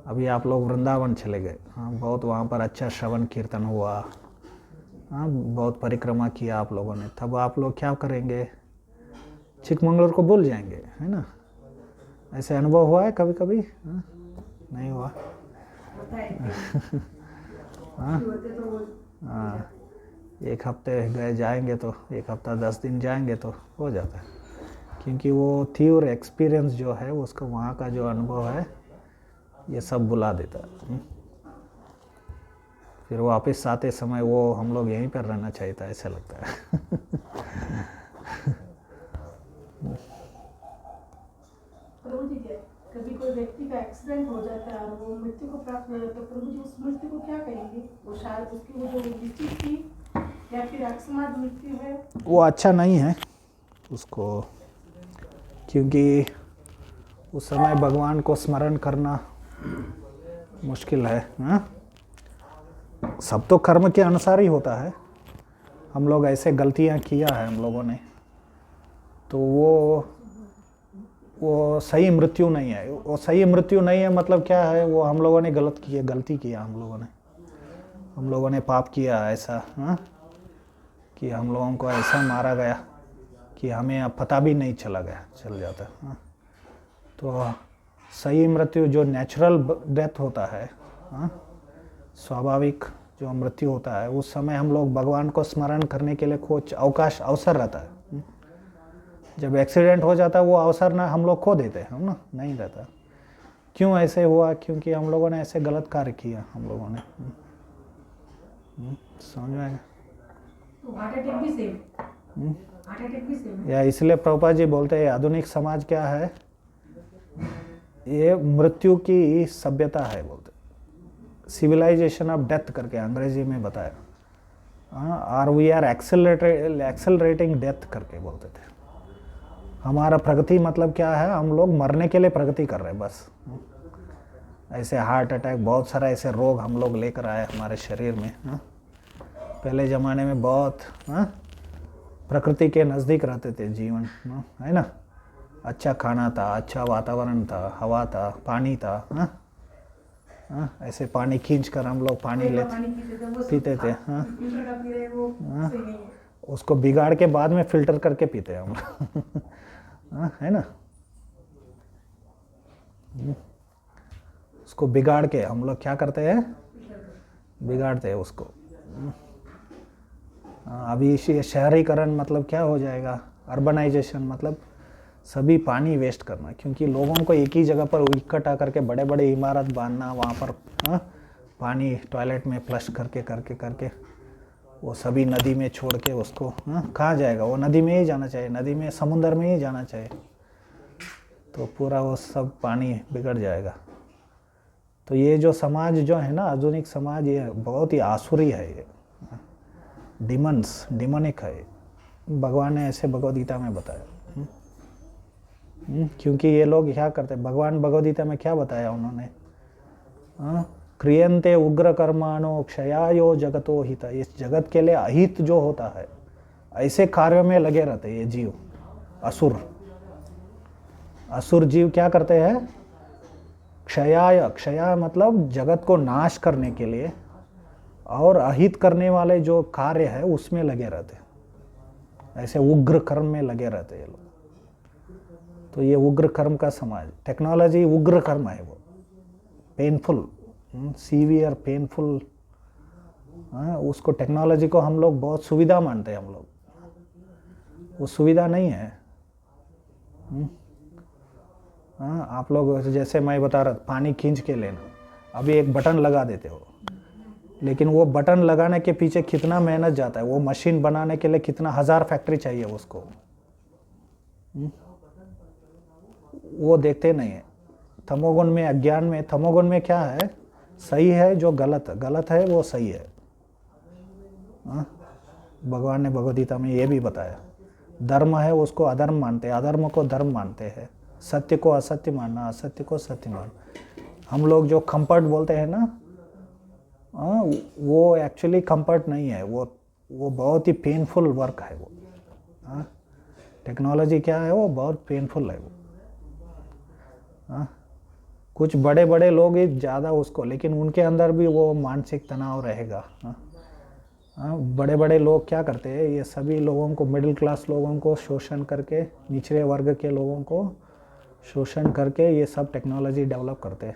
अभी आप लोग वृंदावन चले गए, बहुत वहाँ पर अच्छा श्रवण कीर्तन हुआ, बहुत परिक्रमा किया आप लोगों ने। तब आप लोग क्या करेंगे? चिकमंगलूर को भूल जाएंगे, है ना? ऐसे अनुभव हुआ है कभी कभी? नहीं हुआ? हाँ, एक हफ्ते गए जाएंगे तो, एक हफ्ता 10 दिन जाएंगे तो हो जाता है। क्योंकि वो तीव्र एक्सपीरियंस जो है उसका, वहाँ का जो अनुभव है, ये सब बुला देता है। फिर वापस आते समय वो हम लोग यहीं पर रहना चाहिए था, ऐसा लगता है। प्रभु जी, कभी कोई व्यक्ति का एक्सीडेंट हो जाता है और वो मृत्यु को प्राप्त हो जाता है, प्रभु जी उस मृत्यु को क्या कहेंगे? वो शायद उसकी वो जो मृत्यु थी या फिर अकस्मात मृत्यु है, वो अच्छा नहीं है उसको, क्योंकि उस समय भगवान को स्मरण करना मुश्किल है। सब तो कर्म के अनुसार ही होता है। हम लोग ऐसे गलतियां किया है हम लोगों ने, तो वो सही मृत्यु नहीं है। वो सही मृत्यु नहीं है मतलब क्या है? वो हम लोगों ने गलती किया, हम लोगों ने पाप किया ऐसा, कि हम लोगों को ऐसा मारा गया कि हमें अब पता भी नहीं चल जाता। तो सही मृत्यु जो नेचुरल डेथ होता है, स्वाभाविक जो मृत्यु होता है उस समय हम लोग भगवान को स्मरण करने के लिए कुछ अवकाश अवसर रहता है। जब एक्सीडेंट हो जाता है वो अवसर ना हम लोग खो देते हैं, हम ना नहीं रहता। क्यों ऐसे हुआ? क्योंकि हम लोगों ने ऐसे गलत कार्य किया हम लोगों ने। समझ में आएगा? तो हार्ट अटैक भी सेम, हार्ट अटैक भी सेम है। या इसलिए प्रभुपाद जी बोलते हैं आधुनिक समाज क्या है, ये मृत्यु की सभ्यता है बोलते, सिविलाइजेशन ऑफ डेथ करके अंग्रेजी में बताया। और वी आर एक्सेलरेटिंग डेथ करके बोलते थे। हमारा प्रगति मतलब क्या है, हम लोग मरने के लिए प्रगति कर रहे हैं बस। ऐसे हार्ट अटैक बहुत सारा ऐसे रोग हम लोग लेकर आए हमारे शरीर में। पहले ज़माने में बहुत प्रकृति के नज़दीक रहते थे जीवन, है ना। अच्छा खाना था, अच्छा वातावरण था, हवा था, पानी था। ऐसे पानी खींच कर हम लोग पानी पीते थे। उसको बिगाड़ के बाद में फिल्टर करके पीते हैं हम है ना। उसको बिगाड़ के हम लोग क्या करते हैं, बिगाड़ते हैं उसको। अभी ये शहरीकरण मतलब क्या हो जाएगा, अर्बनाइजेशन मतलब सभी पानी वेस्ट करना, क्योंकि लोगों को एक ही जगह पर इकट्ठा करके बड़े बड़े इमारत बांधना, वहाँ पर पानी टॉयलेट में फ्लश करके करके करके वो सभी नदी में छोड़ के उसको कहाँ जाएगा, वो नदी में ही जाना चाहिए, नदी में समुद्र में ही जाना चाहिए। तो पूरा वो सब पानी बिगड़ जाएगा। तो ये जो समाज जो है ना, आधुनिक समाज, ये बहुत ही आसुरी है, ये डिमोनिक है। भगवान ने ऐसे भगवद गीता में बताया। क्योंकि ये लोग क्या करते हैं, भगवान भगवद गीता में क्या बताया उन्होंने, क्रियन्ते उग्र कर्माणो क्षयायो जगतो हित। इस जगत के लिए अहित जो होता है ऐसे कार्यों में लगे रहते ये जीव, असुर जीव क्या करते हैं, क्षया मतलब जगत को नाश करने के लिए, और अहित करने वाले जो कार्य है उसमें लगे रहते, ऐसे उग्र कर्म में लगे रहते ये लोग। तो ये उग्र कर्म का समाज, टेक्नोलॉजी उग्र कर्म है, वो पेनफुल, सीवियर पेनफुल। उसको टेक्नोलॉजी को हम लोग बहुत सुविधा मानते हैं, हम लोग, वो सुविधा नहीं है। आप लोग जैसे मैं बता रहा, पानी खींच के लेना, अभी एक बटन लगा देते हो, लेकिन वो बटन लगाने के पीछे कितना मेहनत जाता है, वो मशीन बनाने के लिए कितना 1000 फैक्ट्री चाहिए उसको, वो देखते नहीं है। तमोगुण में, अज्ञान में, तमोगुण में क्या है, सही है जो गलत है वो सही है। भगवान ने भगवद गीता में ये भी बताया, धर्म है उसको अधर्म मानते हैं, अधर्म को धर्म मानते हैं, सत्य को असत्य मानना, असत्य को सत्य मानना। हम लोग जो कंफर्ट बोलते हैं ना, वो एक्चुअली कंफर्ट नहीं है, वो बहुत ही पेनफुल वर्क है वो। टेक्नोलॉजी क्या है, वो बहुत पेनफुल है वो। कुछ बड़े बड़े लोग ही ज़्यादा उसको, लेकिन उनके अंदर भी वो मानसिक तनाव रहेगा। बड़े बड़े लोग क्या करते हैं, ये सभी लोगों को, मिडिल क्लास लोगों को शोषण करके, निचले वर्ग के लोगों को शोषण करके ये सब टेक्नोलॉजी डेवलप करते हैं,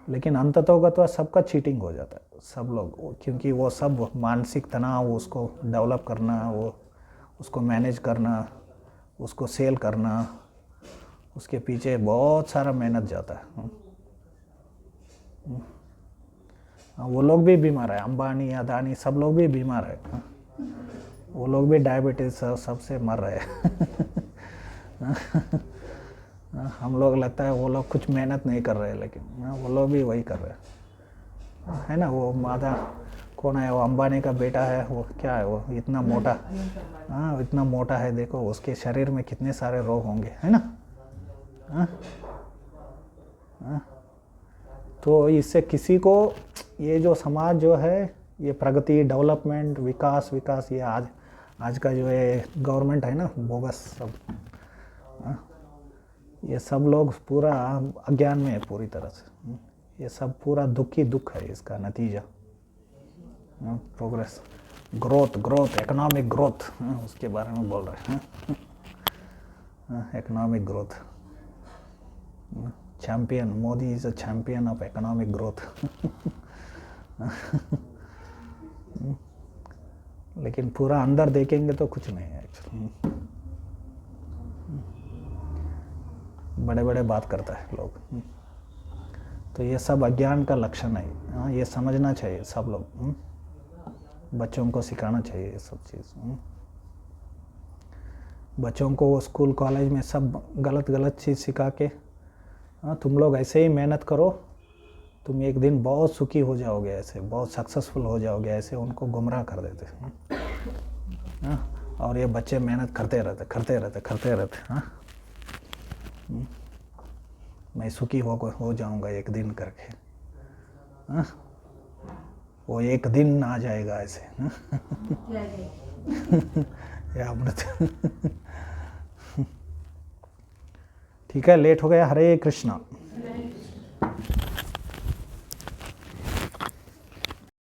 लेकिन अंततोगत्वा सबका चीटिंग हो जाता है सब लोग, क्योंकि वो सब मानसिक तनाव, उसको डेवलप करना, वो उसको मैनेज करना, उसको सेल करना, उसके पीछे बहुत सारा मेहनत जाता है। वो लोग भी बीमार है, अंबानी, अदानी, सब लोग भी बीमार है, वो लोग भी डायबिटीज सबसे मर रहे हैं। हम लोग लगता है वो लोग कुछ मेहनत नहीं कर रहे, लेकिन वो लोग भी वही कर रहे है ना। वो मादा कौन है, वो अंबानी का बेटा है, वो क्या है, वो इतना मोटा, इतना मोटा है, देखो उसके शरीर में कितने सारे रोग होंगे, है ना। तो इससे किसी को, ये जो समाज जो है, ये प्रगति, डेवलपमेंट, विकास, ये आज का जो है गवर्नमेंट है ना, बोगस सब, ये सब लोग पूरा अज्ञान में है पूरी तरह से। ये सब पूरा दुख ही दुख है, इसका नतीजा। प्रोग्रेस, ग्रोथ, इकोनॉमिक ग्रोथ, उसके बारे में बोल रहे हैं। Economic growth, champion, Modi is a champion of economic growth. लेकिन पूरा अंदर देखेंगे तो कुछ नहीं है एक्चुअली। बड़े बड़े बात करता है लोग। तो ये सब अज्ञान का लक्षण है। हाँ, ये समझना चाहिए सब लोग। बच्चों को सिखाना चाहिए ये सब चीज़। बच्चों को वो स्कूल कॉलेज में सब गलत गलत चीज़ सिखा के, हाँ तुम लोग ऐसे ही मेहनत करो, तुम एक दिन बहुत सुखी हो जाओगे, ऐसे बहुत सक्सेसफुल हो जाओगे, ऐसे उनको गुमराह कर देते। हाँ, और ये बच्चे मेहनत करते रहते। हाँ, मैं सुखी हो जाऊंगा एक दिन करके। हाँ, वो एक दिन आ जाएगा ऐसे। हाँ? या अमृत। ठीक है, लेट हो गया। हरे कृष्णा।